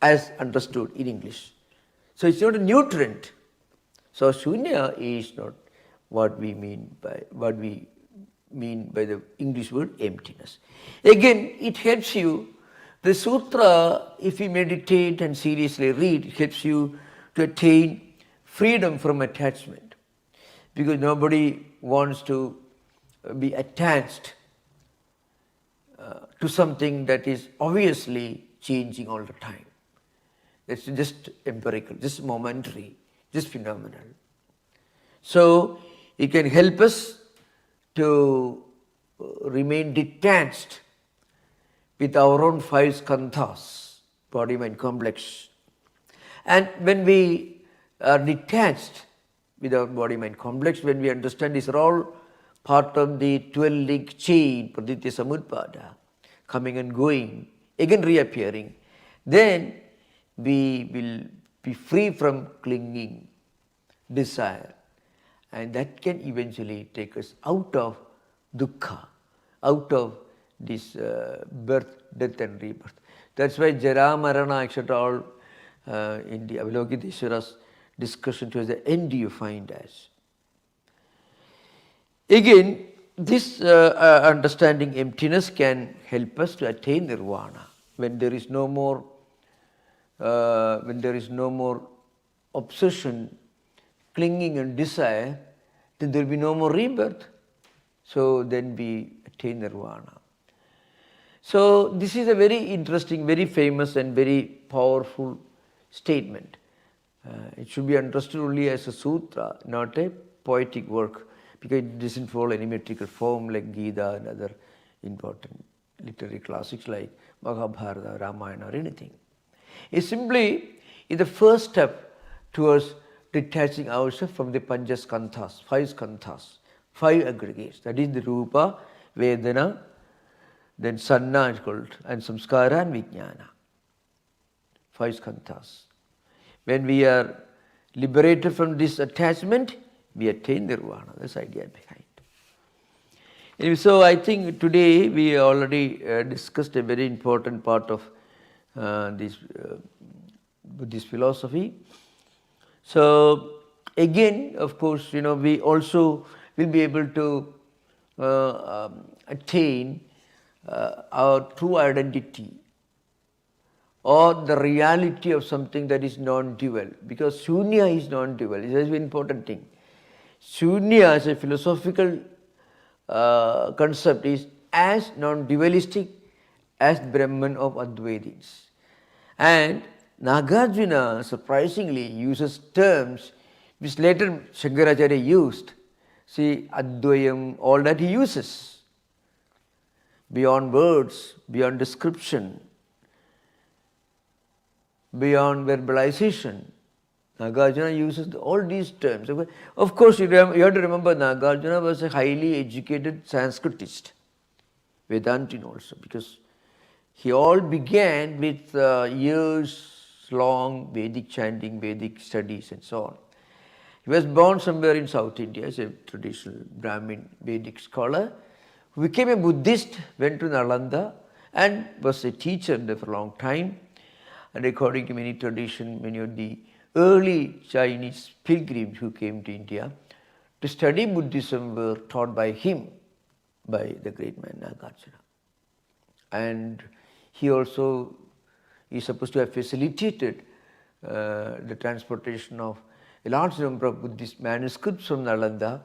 as understood in English. So it's not a new trend. So Shunya is not what we mean by the English word emptiness. Again, it helps you. The sutra, if you meditate and seriously read, it helps you to attain freedom from attachment. Because nobody wants to be attached to something that is obviously changing all the time. It's just empirical, just momentary, just phenomenal. So it can help us to remain detached with our own five skandhas, body, mind, complex. And when we are detached with our body, mind, complex, when we understand these are all part of the 12-link chain, praditya samudpada, coming and going, again reappearing, then we will be free from clinging, desire. And that can eventually take us out of dukkha, out of this birth, death and rebirth. That's why Jara, Marana, etc. all in the Avalokiteshvara's discussion towards the end you find as. Again, this understanding emptiness can help us to attain nirvana. When there is no more obsession, clinging and desire, then there will be no more rebirth. So then we attain nirvana. So this is a very interesting, very famous and very powerful statement. It should be understood only as a sutra, not a poetic work, because it doesn't follow any metrical form like Gita and other important literary classics like Mahabharata, Ramayana or anything. It simply is the first step towards detaching ourselves from the panchaskandhas, five skandhas, five aggregates. That is the Rupa, Vedana, then Sanna is called, and Samskara and Vijnana. Five skandhas. When we are liberated from this attachment, we attain nirvana. That's the idea behind. Anyway, so I think today we already discussed a very important part of this Buddhist philosophy. So again, of course, we also will be able to attain our true identity or the reality of something that is non-dual, because Shunya is non-dual. It's a very important thing. Shunya as a philosophical concept is as non-dualistic as Brahman of Advaitins. And Nagarjuna surprisingly uses terms which later Shankaracharya used. See, Advayam, all that he uses. Beyond words, beyond description, beyond verbalization. Nagarjuna uses all these terms. Of course, you have to remember Nagarjuna was a highly educated Sanskritist, Vedantin also, because he all began with years-long Vedic chanting, Vedic studies and so on. He was born somewhere in South India as a traditional Brahmin Vedic scholar, who became a Buddhist, went to Nalanda and was a teacher there for a long time. And according to many traditions, many of the early Chinese pilgrims who came to India to study Buddhism were taught by him, by the great man Nagarjuna. And he also is supposed to have facilitated the transportation of a large number of Buddhist manuscripts from Nalanda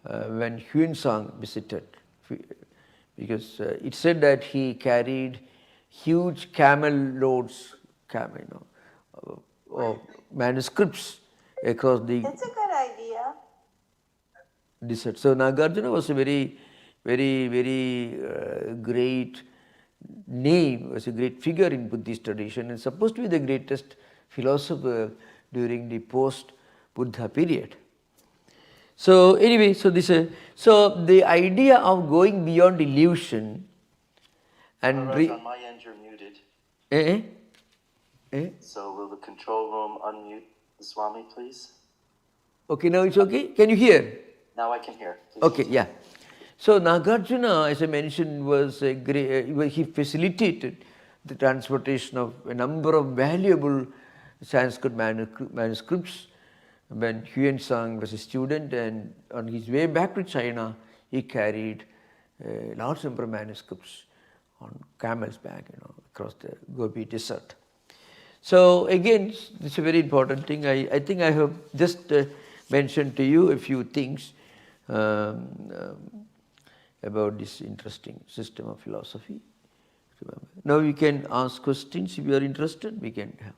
when Huensang visited. Because it said that he carried huge camel loads, of manuscripts across the That's a good idea. desert. So Nagarjuna was a very great name, was a great figure in Buddhist tradition and supposed to be the greatest philosopher during the post-Buddha period. So anyway, so the idea of going beyond illusion and Maharaj, on my end you're muted. So will the control room unmute the Swami, please? Okay, now it's okay? Can you hear? Now I can hear. Please Okay, continue. yeah. So Nagarjuna, as I mentioned, was a great, he facilitated the transportation of a number of valuable Sanskrit manuscripts when Huensang was a student, and on his way back to China, he carried a large number of manuscripts on camel's back, across the Gobi desert. So again, this is a very important thing. I think I have just mentioned to you a few things about this interesting system of philosophy. Now we can ask questions if you are interested. We can have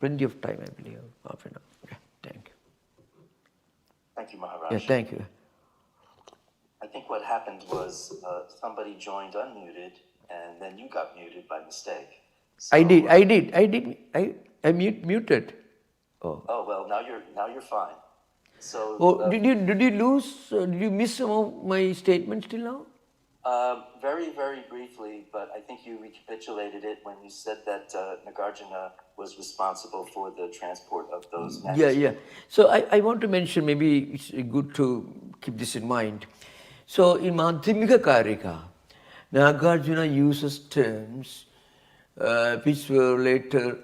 plenty of time, I believe, half an hour. Yeah, thank you. Thank you, Maharaj. Yeah, thank you. I think what happened was somebody joined unmuted and then you got muted by mistake. So, I muted. Oh. Oh well, now you're fine. So Did you lose? Did you miss some of my statements till now? very briefly, but I think you recapitulated it when you said that Nagarjuna was responsible for the transport of those manuscripts. Yeah. So I want to mention, maybe it's good to keep this in mind. So in Madhyamika Karika, Nagarjuna uses terms which were later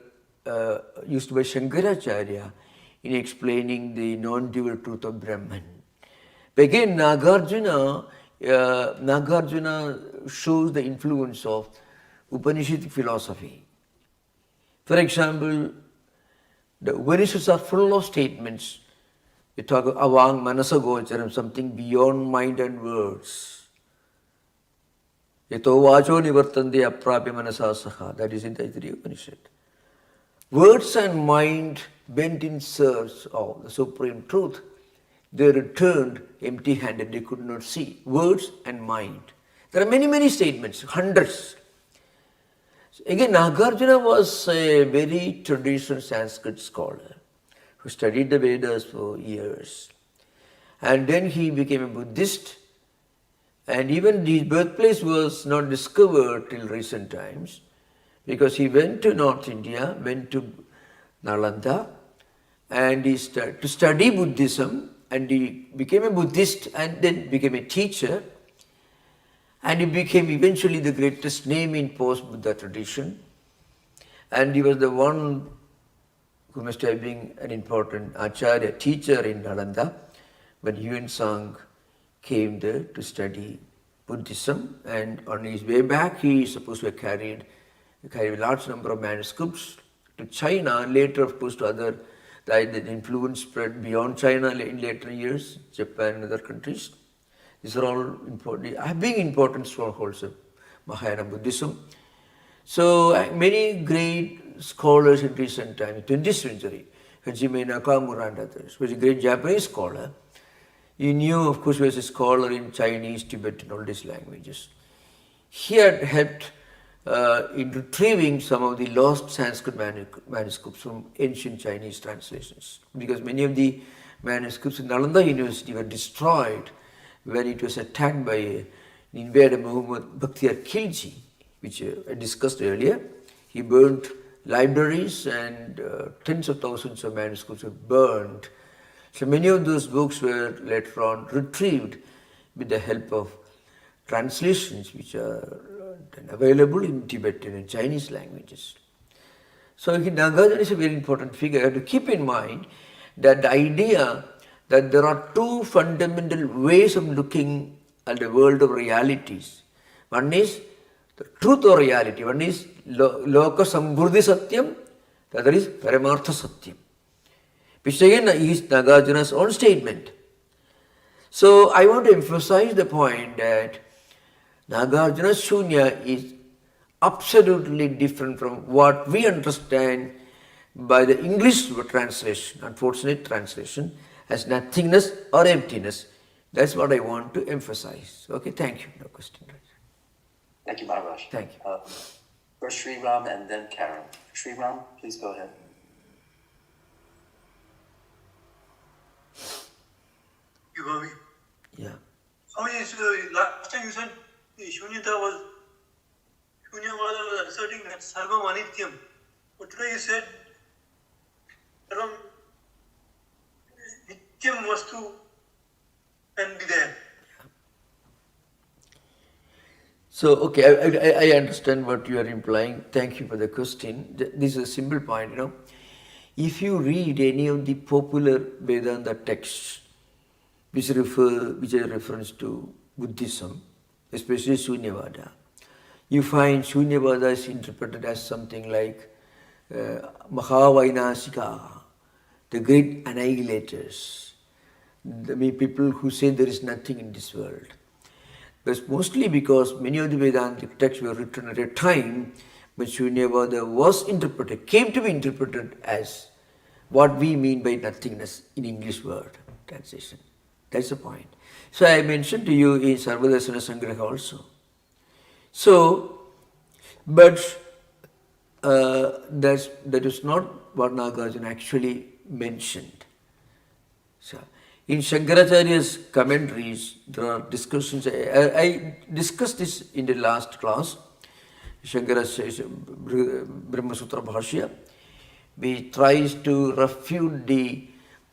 used by Shankaracharya in explaining the non-dual truth of Brahman. But again, Nagarjuna shows the influence of Upanishadic philosophy. For example, the Upanishads are full of statements. We talk of avang manasagocharam, something beyond mind and words. Yato vacho nivartande aprapya manasasaha, that is in the Taittiriya Upanishad. Words and mind went in search of the supreme truth. They returned empty-handed, they could not see. Words and mind. There are many statements, hundreds. Again, Nagarjuna was a very traditional Sanskrit scholar who studied the Vedas for years. And then he became a Buddhist, and even his birthplace was not discovered till recent times, because he went to North India, went to Nalanda, and he to study Buddhism, and he became a Buddhist and then became a teacher, and he became eventually the greatest name in post-Buddha tradition. And he was the one who must have been an important acharya, teacher in Nalanda, when Huensang came there to study Buddhism. And on his way back, he is supposed to have carried a large number of manuscripts to China, and later, of course, to other. The influence spread beyond China in later years, Japan and other countries. These are all important, have been important strongholds of Mahayana Buddhism. So many great scholars in recent times, 20th century, Hajime Nakamura and others, was a great Japanese scholar. He knew, of course, he was a scholar in Chinese, Tibetan, all these languages. He had helped in retrieving some of the lost Sanskrit manuscripts from ancient Chinese translations, because many of the manuscripts in Nalanda University were destroyed when it was attacked by invader Muhammad Bakhtiyar Khilji, which I discussed earlier. He burnt libraries and tens of thousands of manuscripts were burned. So many of those books were later on retrieved with the help of translations which are available in Tibetan and Chinese languages. So Nagarjuna is a very important figure. You have to keep in mind that the idea that there are two fundamental ways of looking at the world of realities. One is the truth or reality. One is Loka Samburdhi Satyam, the other is Paramartha Satyam, which again is Nagarjuna's own statement. So I want to emphasize the point that Nagarjuna's Shunya is absolutely different from what we understand by the English translation, unfortunate translation, as nothingness or emptiness. That's what I want to emphasize. Okay, thank you. No question. Thank you, Maharaj. Thank you. First Sri Ram and then Karen. Sri Ram, please go ahead. You heard me? Yeah. Swami, last time you said Shunyavada was asserting that Sarvam Anityam. But today you said Sarvam Nityam Vastu can be there. So, okay, I understand what you are implying. Thank you for the question. This is a simple point, If you read any of the popular Vedanta texts, which are reference to Buddhism, especially Shunyavada, you find Shunyavada is interpreted as something like Mahavainasika, the great annihilators, the people who say there is nothing in this world. But mostly because many of the Vedantic texts were written at a time when Shunyavada was interpreted, came to be interpreted as what we mean by nothingness in English word translation. That's the point. So I mentioned to you in Sarvadarsana Sangraha also. So, but that is not what Nagarjuna actually mentioned. So, in Shankaracharya's commentaries, there are discussions. I discussed this in the last class, Shankaracharya's Brahma Sutra Bhashya, which tries to refute the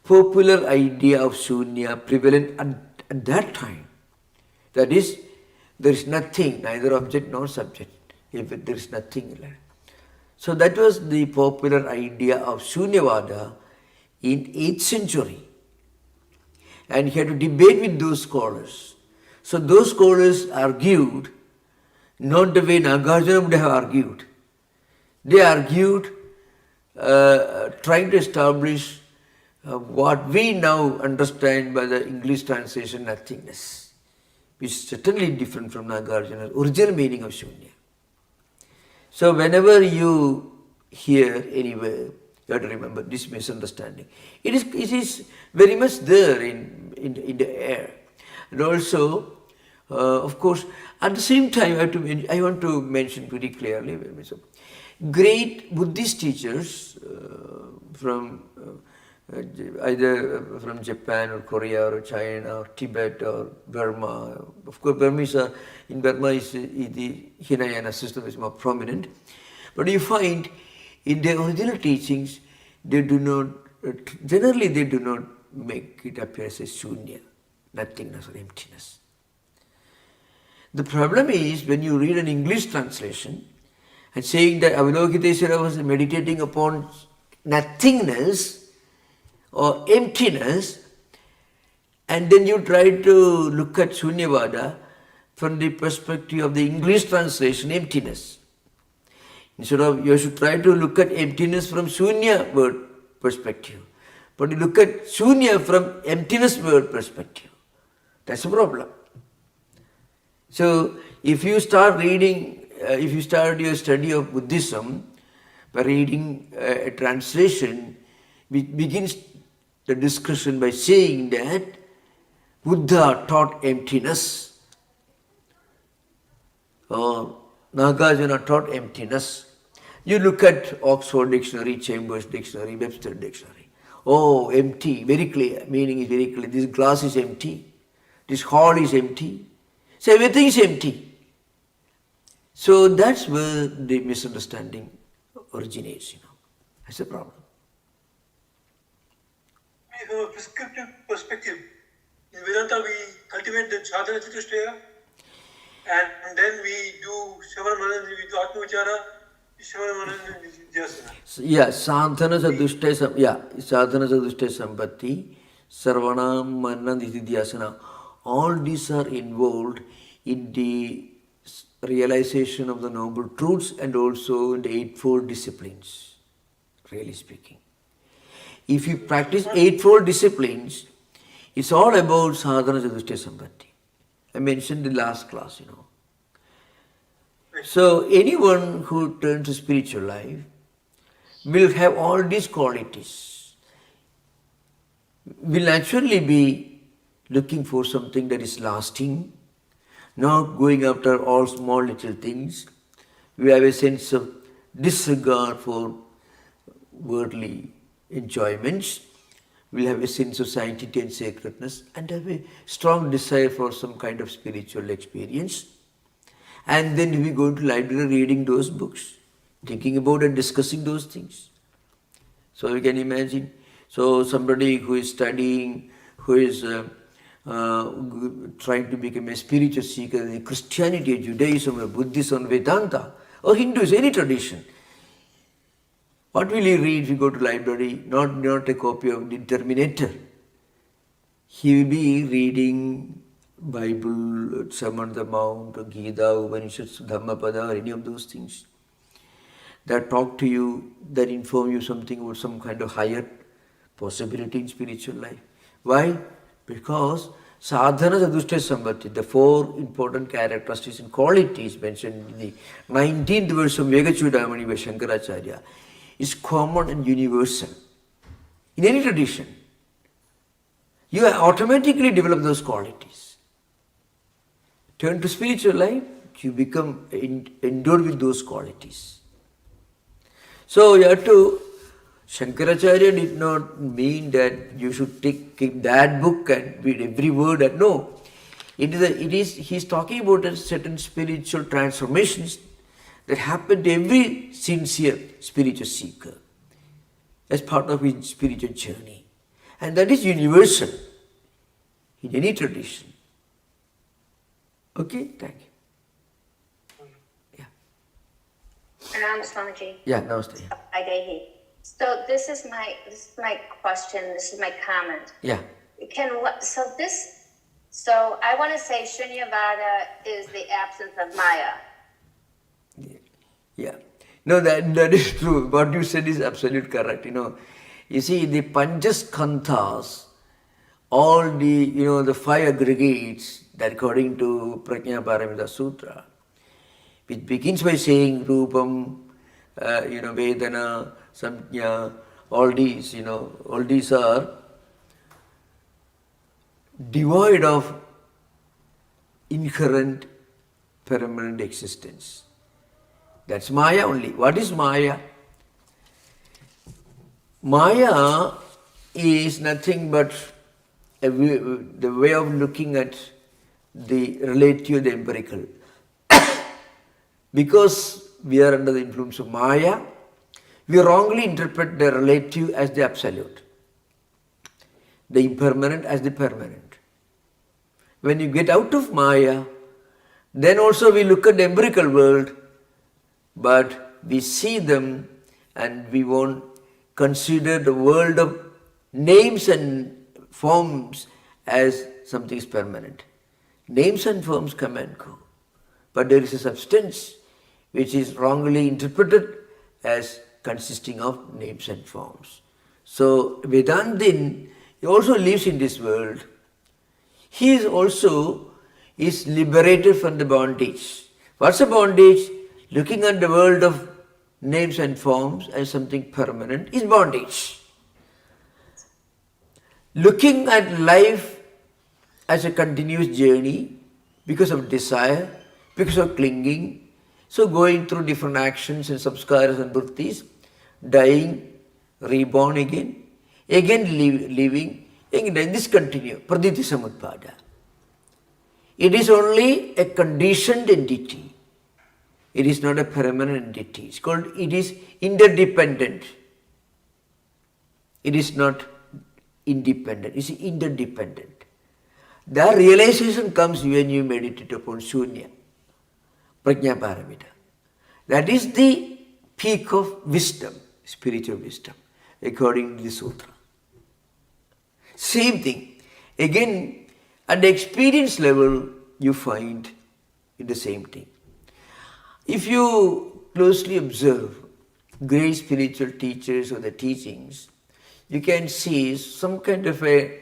popular idea of Shunya prevalent at that time. That is, there is nothing, neither object nor subject, if there is nothing. So that was the popular idea of Shunyavada in 8th century. And he had to debate with those scholars. So those scholars argued not the way Nagarjuna would have argued. They argued trying to establish what we now understand by the English translation nothingness, which is certainly different from Nagarjuna's original meaning of Shunya. So whenever you hear anywhere, you have to remember this misunderstanding. It is very much there in the air. And also, of course, at the same time, I want to mention pretty clearly, great Buddhist teachers from either from Japan or Korea or China or Tibet or Burma. Of course, in Burma is the Hinayana system is more prominent. But you find in their original teachings, they do not, generally they do not make it appear as a shunya, nothingness or emptiness. The problem is when you read an English translation and saying that Avalokiteshvara was meditating upon nothingness or emptiness, and then you try to look at Shunyavada from the perspective of the English translation, emptiness. Instead of, you should try to look at emptiness from Shunya word perspective. But you look at Shunya from emptiness word perspective. That's a problem. So if you start reading, if you start your study of Buddhism by reading a translation, which begins the discussion by saying that Buddha taught emptiness, or Nagarjuna taught emptiness. You look at Oxford Dictionary, Chambers Dictionary, Webster Dictionary. Oh, empty, very clear, meaning is very clear. This glass is empty, this hall is empty, so everything is empty. So that's where the misunderstanding originates, That's the problem. From a prescriptive perspective, in Vedanta we cultivate the sadhana chatushtaya, and then we do Shravan Manan, we do Atma Vichara, Shravan Manan, Nidhyasana. Sadhana sadhushte sampatti, sarvanam manna nidhyasana. All these are involved in the realization of the noble truths and also in the eightfold disciplines, really speaking. If you practice eightfold disciplines, it's all about sadhana sadhushte sampatti. I mentioned in the last class, So anyone who turns to spiritual life will have all these qualities, will naturally be looking for something that is lasting, not going after all small little things. We have a sense of disregard for worldly enjoyments. We'll have a sense of sanctity and sacredness and have a strong desire for some kind of spiritual experience. And then we go to library reading those books, thinking about and discussing those things. So you can imagine. So somebody who is studying, who is trying to become a spiritual seeker in Christianity, or Judaism, or Buddhism, or Vedanta, or Hinduism, any tradition. What will he read if you go to library? Not a copy of the Terminator. He will be reading Bible, Sermon on the Mount, or Gita, Upanishads, Dhammapada, or any of those things that talk to you, that inform you something about some kind of higher possibility in spiritual life. Why? Because sadhana sadhushte sampatti, the four important characteristics and qualities mentioned in the 19th verse of Megachudamani by Shankaracharya is common and universal. In any tradition, you automatically develop those qualities. Turn to spiritual life, you become endowed with those qualities. So you have to, Shankaracharya did not mean that you should keep that book and read every word. No, he's talking about a certain spiritual transformations that happen to every sincere spiritual seeker as part of his spiritual journey. And that is universal in any tradition. Okay, thank you. Yeah. Pranam Swamiji. Yeah, namaste. Idehi. So this is my question. This is my comment. Yeah. So I want to say Shunyavada is the absence of Maya. Yeah. No, that is true. What you said is absolutely correct. You see, the Panchaskandhas, all the five aggregates that according to Prajnaparamita Sutra, which begins by saying Rupam, Vedana, Samjna, all these are devoid of inherent permanent existence. That's Maya only. What is Maya? Maya is nothing but the way of looking at the relative, the empirical. Because we are under the influence of Maya, we wrongly interpret the relative as the absolute, the impermanent as the permanent. When you get out of Maya, then also we look at the empirical world, but we see them and we won't consider the world of names and forms as something is permanent. Names and forms come and go, but there is a substance which is wrongly interpreted as consisting of names and forms. So Vedantin also lives in this world. He is also is liberated from the bondage. What's a bondage? Looking at the world of names and forms as something permanent is bondage. Looking at life as a continuous journey because of desire, because of clinging, so going through different actions and samskaras and vrittis, dying, reborn again living, again this continue, praditi samutpada. It is only a conditioned entity. It is not a permanent entity. It is interdependent. It is not independent. It is interdependent. The realization comes when you meditate upon Shunya, Prajna Paramita. That is the peak of wisdom, spiritual wisdom, according to the sutra. Same thing. Again, at the experience level, you find the same thing. If you closely observe great spiritual teachers or the teachings, you can see some kind of a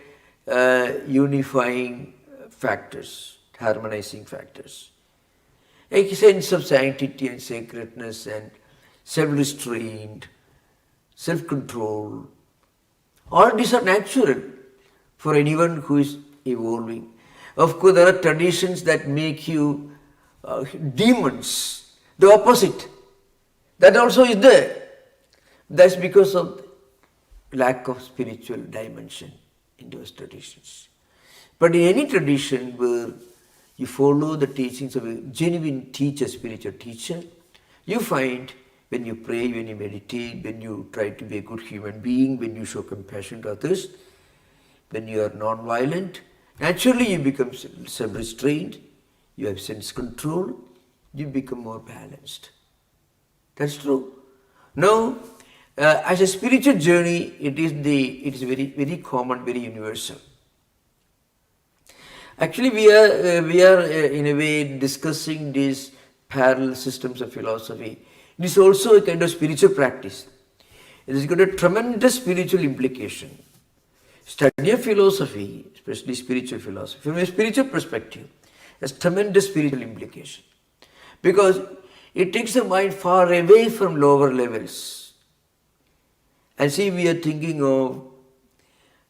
unifying factors, harmonizing factors. A sense of sanctity and sacredness and self-restraint, self-control. All these are natural for anyone who is evolving. Of course, there are traditions that make you demons. The opposite. That also is there. That's because of lack of spiritual dimension in those traditions. But in any tradition where you follow the teachings of a genuine teacher, spiritual teacher, you find when you pray, when you meditate, when you try to be a good human being, when you show compassion to others, when you are non-violent, naturally you become self-restrained, you have sense control, you become more balanced. That's true. Now, as a spiritual journey, it is very, very common, very universal. Actually, we are in a way discussing these parallel systems of philosophy. It is also a kind of spiritual practice. It has got a tremendous spiritual implication. Study of philosophy, especially spiritual philosophy, from a spiritual perspective, has tremendous spiritual implication. Because it takes the mind far away from lower levels. And see, we are thinking of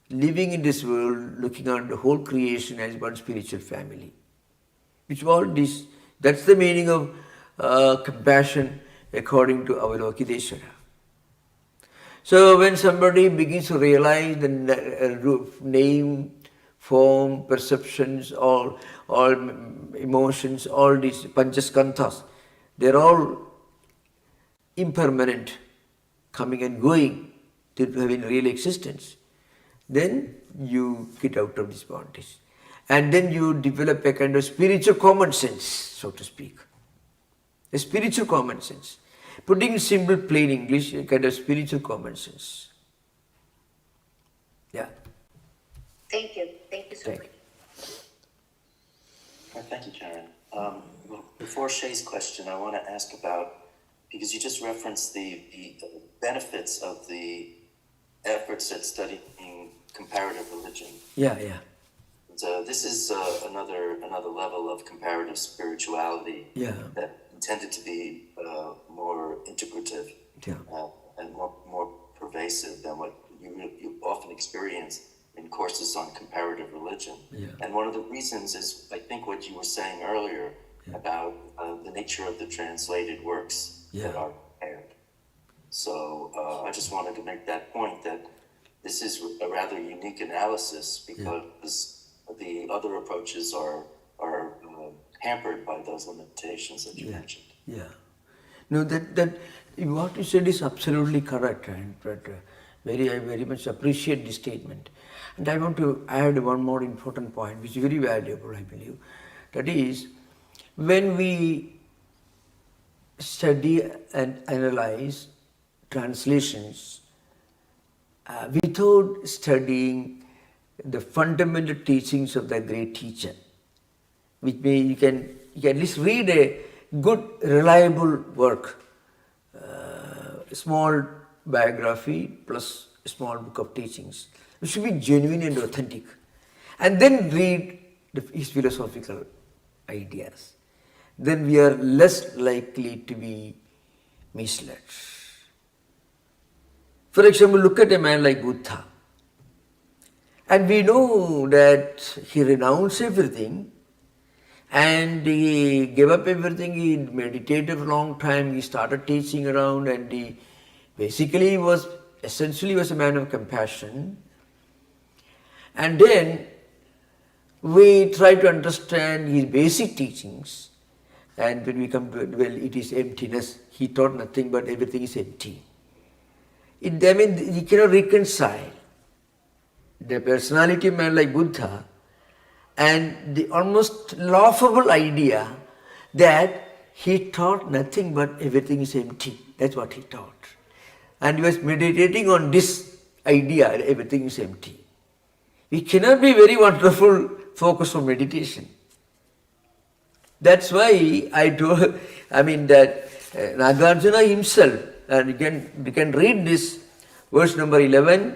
living in this world, looking at the whole creation as one spiritual family. Which all this, that's the meaning of compassion according to Avalokiteshvara. So when somebody begins to realize the name, form, perceptions, all emotions, all these panchaskandhas, they're all impermanent, coming and going to having real existence. Then you get out of this bondage. And then you develop a kind of spiritual common sense, so to speak. A spiritual common sense. Putting in simple, plain English, a kind of spiritual common sense. Yeah. Thank you. Thank you so much. Thank you, Karen. Before Shay's question, I want to ask about, because you just referenced the benefits of the efforts at studying comparative religion. Yeah. So this is another level of comparative spirituality that intended to be more integrative and more pervasive than what you often experience in courses on comparative religion. Yeah. And one of the reasons is, I think, what you were saying earlier about the nature of the translated works that are prepared. So I just wanted to make that point, that this is a rather unique analysis because the other approaches are hampered by those limitations that you mentioned. Yeah. No, that what you said is absolutely correct, and I very much appreciate this statement. And I want to add one more important point, which is very valuable, I believe. That is, when we study and analyze translations without studying the fundamental teachings of the great teacher, which means you can at least read a good, reliable work, a small biography plus a small book of teachings. It should be genuine and authentic. And then read his philosophical ideas, then we are less likely to be misled. For example, look at a man like Buddha. And we know that he renounced everything and he gave up everything. He meditated for a long time. He started teaching around, and he basically was a man of compassion. And then we try to understand his basic teachings, and when we come to it, well, it is emptiness. He taught nothing but everything is empty. You cannot reconcile the personality of a man like Buddha and the almost laughable idea that he taught nothing but everything is empty. That's what he taught. And he was meditating on this idea, everything is empty. We cannot be very wonderful focus on meditation. That's why that Nagarjuna himself, and you can read this verse number 11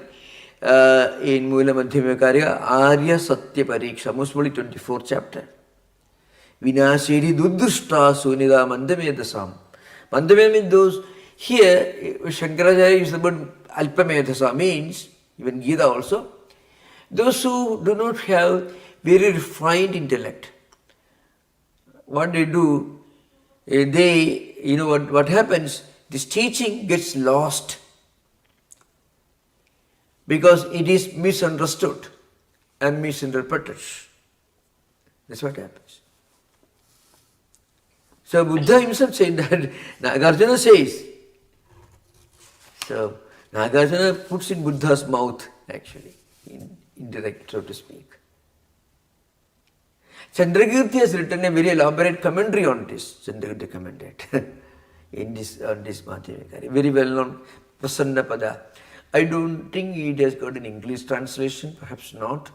in Mula Madhyama Karya, Arya Satya Pariksha, most probably 24th chapter. Vinashiri Duddrushta Sunida Mandamedasam. Mandamedasam means those, here Shankaracharya uses the word Alpamedasa, means, even Gita also, those who do not have very refined intellect. What they do, what happens, this teaching gets lost because it is misunderstood and misinterpreted. That's what happens. So Buddha himself said that, Nagarjuna says. So Nagarjuna puts in Buddha's mouth, actually, indirect, so to speak. Chandrakirti has written a very elaborate commentary on this. Chandrakirti commented on this Madhyamika, very well known, Prasanna Pada. I don't think it has got an English translation, perhaps not,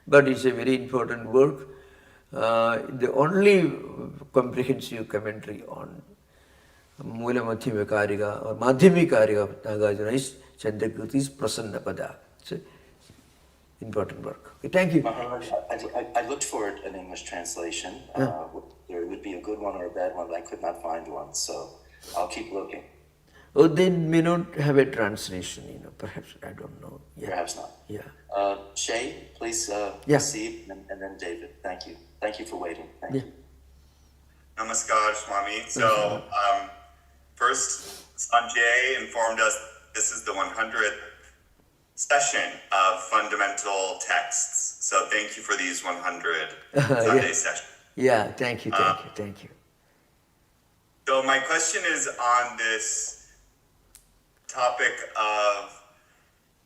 but it's a very important work. The only comprehensive commentary on Mula Madhyamika Karika or Madhyamika Karika of Nagarjuna is Chandrakirti's Prasanna Pada. It's an important work. Okay, thank you. Maharaj, I looked for an English translation. There would be a good one or a bad one, but I could not find one, so I'll keep looking. Oh, they may not have a translation, perhaps, I don't know. Yeah. Perhaps not. Yeah. Shay, please proceed, and then David. Thank you. Thank you for waiting. Thank you. Namaskar, Swami. So, first, Sanjay informed us this is the 100th session of fundamental texts. So thank you for these 100 Sunday sessions. Yeah, thank you. So my question is on this topic of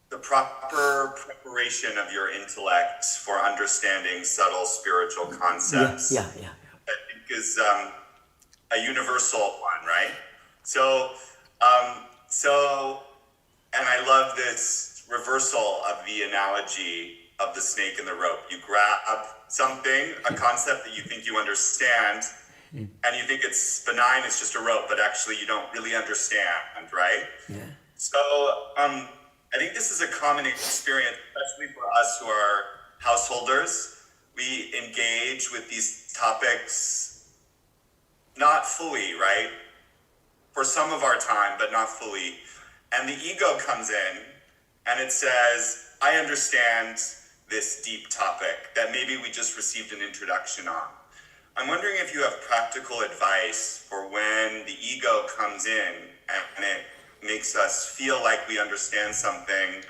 the proper preparation of your intellect for understanding subtle spiritual concepts. Yeah. I think is a universal one, right? So, and I love this reversal of the analogy of the snake and the rope. You grab something, a concept that you think you understand, and you think it's benign, it's just a rope, but actually you don't really understand, right? Yeah. So I think this is a common experience, especially for us who are householders. We engage with these topics not fully, right? For some of our time, but not fully. And the ego comes in and it says, I understand this deep topic that maybe we just received an introduction on. I'm wondering if you have practical advice for when the ego comes in and it makes us feel like we understand something,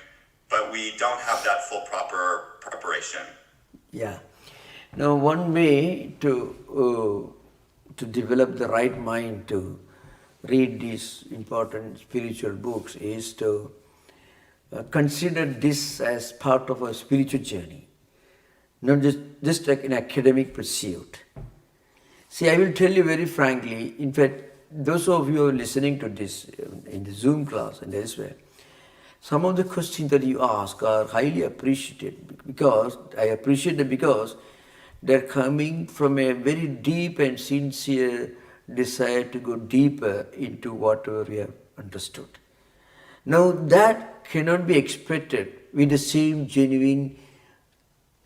but we don't have that full proper preparation. Yeah. Now, one way to develop the right mind to read these important spiritual books is to consider this as part of a spiritual journey, not just like an academic pursuit. See, I will tell you very frankly, in fact, those of you who are listening to this in the Zoom class and elsewhere, some of the questions that you ask are highly appreciated because they're coming from a very deep and sincere desire to go deeper into whatever we have understood. Now, that cannot be expected with the same genuine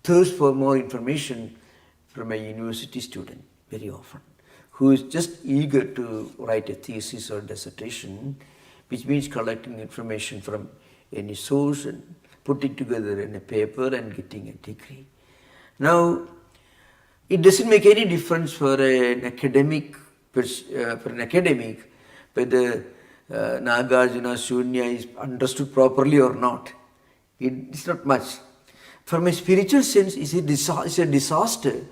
thirst for more information from a university student. very often, who is just eager to write a thesis or dissertation, which means collecting information from any source and putting together in a paper and getting a degree. Now, it doesn't make any difference for an academic, whether Nagarjuna Shunya is understood properly or not. It's not much. From a spiritual sense, it's a disaster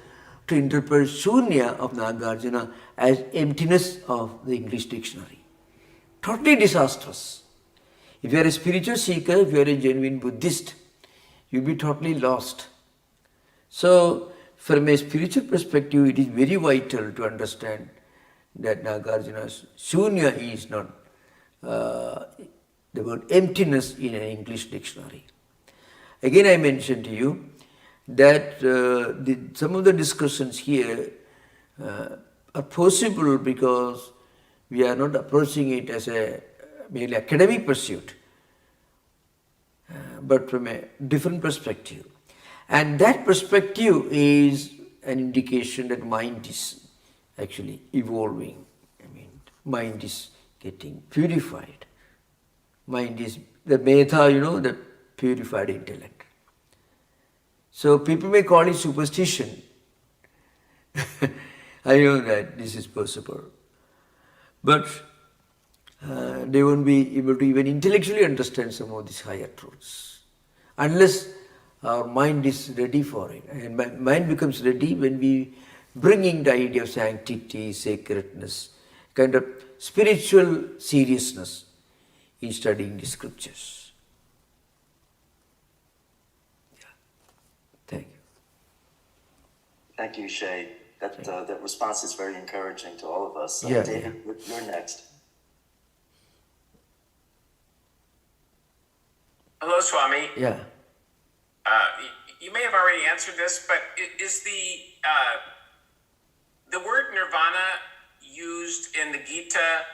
to interpret Shunya of Nagarjuna as emptiness of the English dictionary. Totally disastrous. If you are a spiritual seeker, if you are a genuine Buddhist, you'll be totally lost. So, from a spiritual perspective, it is very vital to understand that Nagarjuna's Shunya is not the word emptiness in an English dictionary. Again, I mentioned to you that some of the discussions here are possible because we are not approaching it as a merely academic pursuit, but from a different perspective. And that perspective is an indication that mind is actually evolving. Mind is getting purified. Mind is the metha, the purified intellect. So people may call it superstition. I know that this is possible. But they won't be able to even intellectually understand some of these higher truths unless our mind is ready for it. And mind becomes ready when we bring in the idea of sanctity, sacredness, kind of spiritual seriousness in studying the scriptures. Yeah. Thank you. Thank you, Shay. That response is very encouraging to all of us. Yeah, David, you're next. Hello, Swami. Yeah. You may have already answered this, but is the word nirvana used in the Gita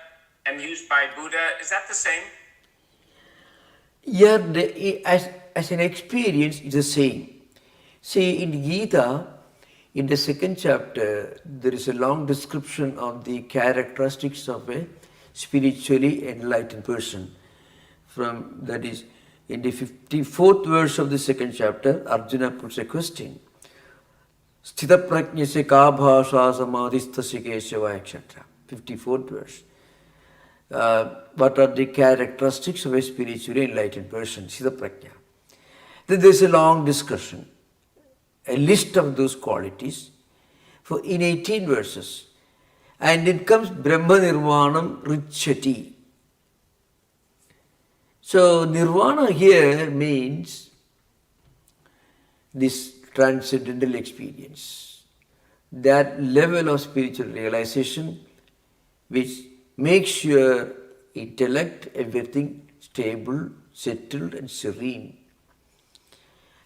and used by Buddha, is that the same? Yeah, as an experience, it's the same. See, in Gita, in the second chapter, there is a long description of the characteristics of a spiritually enlightened person. That is, in the 54th verse of the second chapter, Arjuna puts a question. Sthita prajnasya ka bhasha samadhistasya keshava, etc. 54th verse. What are the characteristics of a spiritually enlightened person? Sthita prajna. Then there is a long discussion, a list of those qualities in 18 verses. And it comes Brahma Nirvanam Richati. So nirvana here means this transcendental experience, that level of spiritual realization which makes your intellect, everything stable, settled and serene.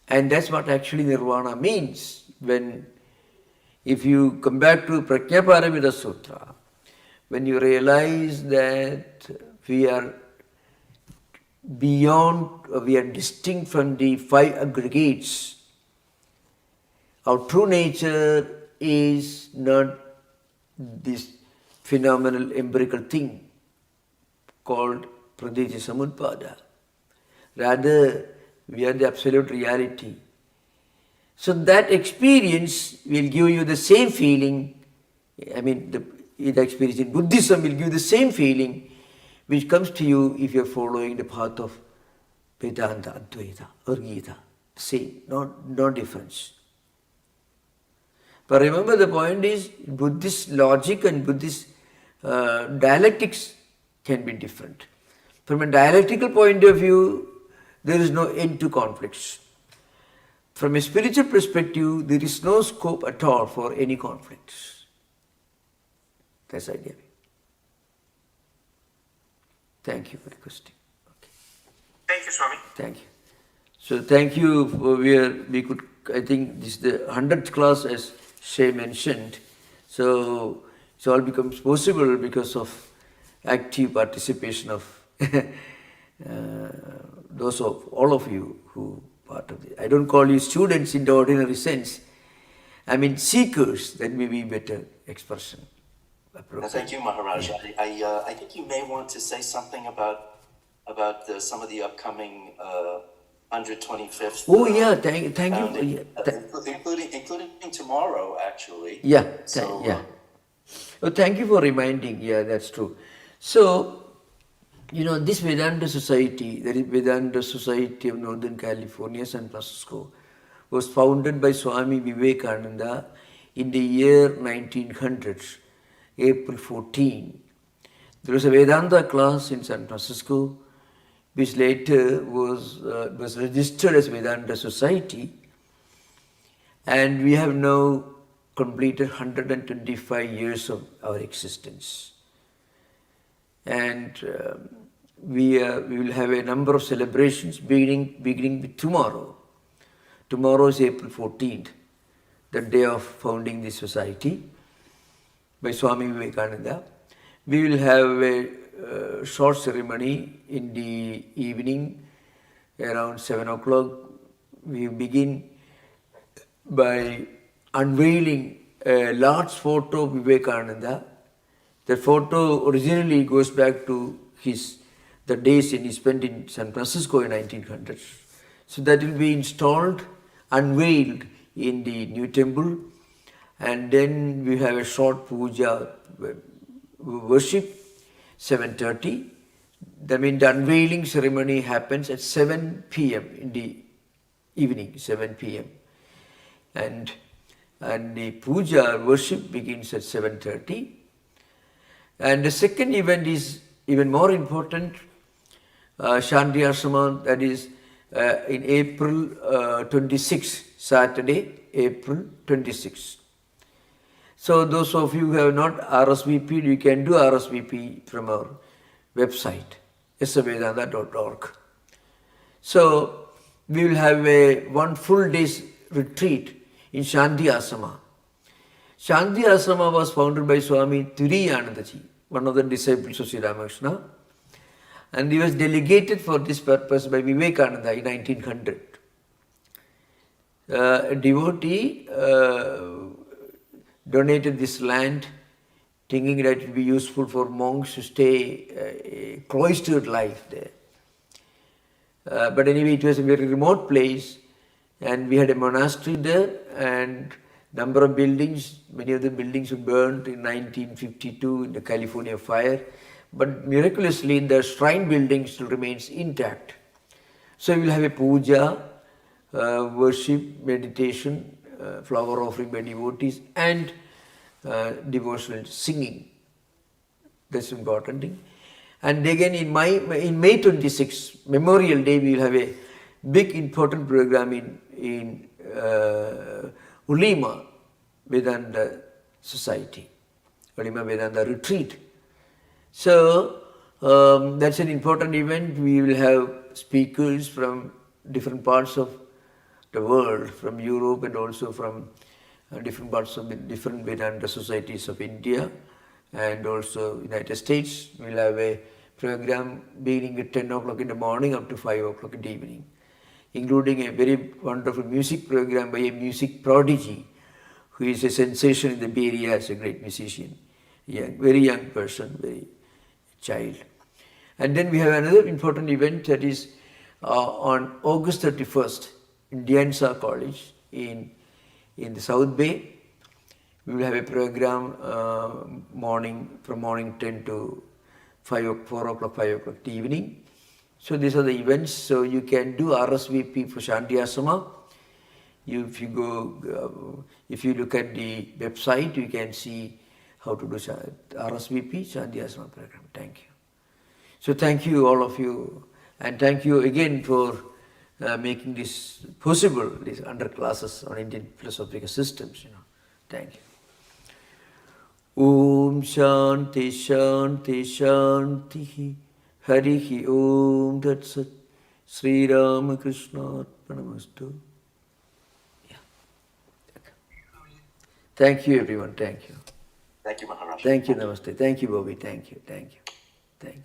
And that's what actually nirvana means. If you come back to Prajnaparamita Sutra, when you realize that we are distinct from the five aggregates, our true nature is not this phenomenal empirical thing called praditya samudpada. Rather, we are the absolute reality. So that experience will give you the same feeling, the experience in Buddhism will give you the same feeling which comes to you if you are following the path of Vedanta, Advaita or Gita. Same, no difference. But remember, the point is, Buddhist logic and Buddhist dialectics can be different. From a dialectical point of view, there is no end to conflicts. From a spiritual perspective, there is no scope at all for any conflicts. That's the idea. Thank you for requesting. Okay. Thank you, Swami. Thank you. So thank you for I think this is the 100th class as Shay mentioned. So it all becomes possible because of active participation of all of you who part of it. I don't call you students in the ordinary sense. I mean seekers, that may be better expression. Thank you, Maharaj. I think you may want to say something about some of the upcoming 125th. Oh yeah, thank you. founding, Yeah, including tomorrow, actually. yeah, So, yeah. Oh, thank you for reminding. Yeah, that's true. So, this Vedanta Society, that is Vedanta Society of Northern California, San Francisco, was founded by Swami Vivekananda in the year 1900, April 14. There was a Vedanta class in San Francisco, which later was registered as Vedanta Society, and we have now completed 125 years of our existence. And we will have a number of celebrations beginning with tomorrow. Tomorrow is April 14th, the day of founding this society by Swami Vivekananda. We will have a short ceremony in the evening around 7 o'clock. We begin by unveiling a large photo of Vivekananda. The photo originally goes back to the days he spent in San Francisco in 1900s. So that will be installed, unveiled in the new temple, and then we have a short puja worship, 7:30. That means the unveiling ceremony happens at 7 p.m. in the evening, 7 p.m. And the puja worship begins at 7:30. And the second event is even more important, Shanti Ashrama, that is in April 26, Saturday, April 26. So those of you who have not RSVP'd, you can do RSVP from our website, savedanta.org. So we will have one full day's retreat in Shanti Ashrama. Shanti Ashrama was founded by Swami Tattwamayanandaji, one of the disciples of Sri Ramakrishna, and he was delegated for this purpose by Vivekananda in 1900. A devotee donated this land, thinking that it would be useful for monks to stay a cloistered life there. But anyway, it was a very remote place, and we had a monastery there, and number of buildings, many of the buildings were burned in 1952 in the California fire, but miraculously the shrine building still remains intact. So we will have a puja, worship, meditation, flower offering by devotees, and devotional singing. That's important thing. And again in May 26, Memorial Day, we will have a big important program in Ulima Vedanta Society, Ulima Vedanta Retreat. So that's an important event. We will have speakers from different parts of the world, from Europe and also from different parts of the different Vedanta societies of India and also United States. We will have a program beginning at 10 o'clock in the morning up to 5 o'clock in the evening, including a very wonderful music program by a music prodigy who is a sensation in the Bay Area as a great musician, very young person, very child. And then we have another important event that is on August 31st in Diansa College in the South Bay. We will have a program from morning 10 to 4 o'clock, 5 o'clock in the evening. So these are the events. So you can do RSVP for Shanti Ashrama. If you look at the website, you can see how to do RSVP, Shanti Ashrama program. Thank you. So thank you all of you, and thank you again for making this possible, these underclasses on Indian philosophical systems. Thank you. Om Shanti Shanti Shanti Harihi Om Tat Sat Sri Ramakrishna Arpanamastu. Thank you everyone, thank you. Thank you, Maharaj. Thank you, Namaste. Thank you, Bobby. Thank you.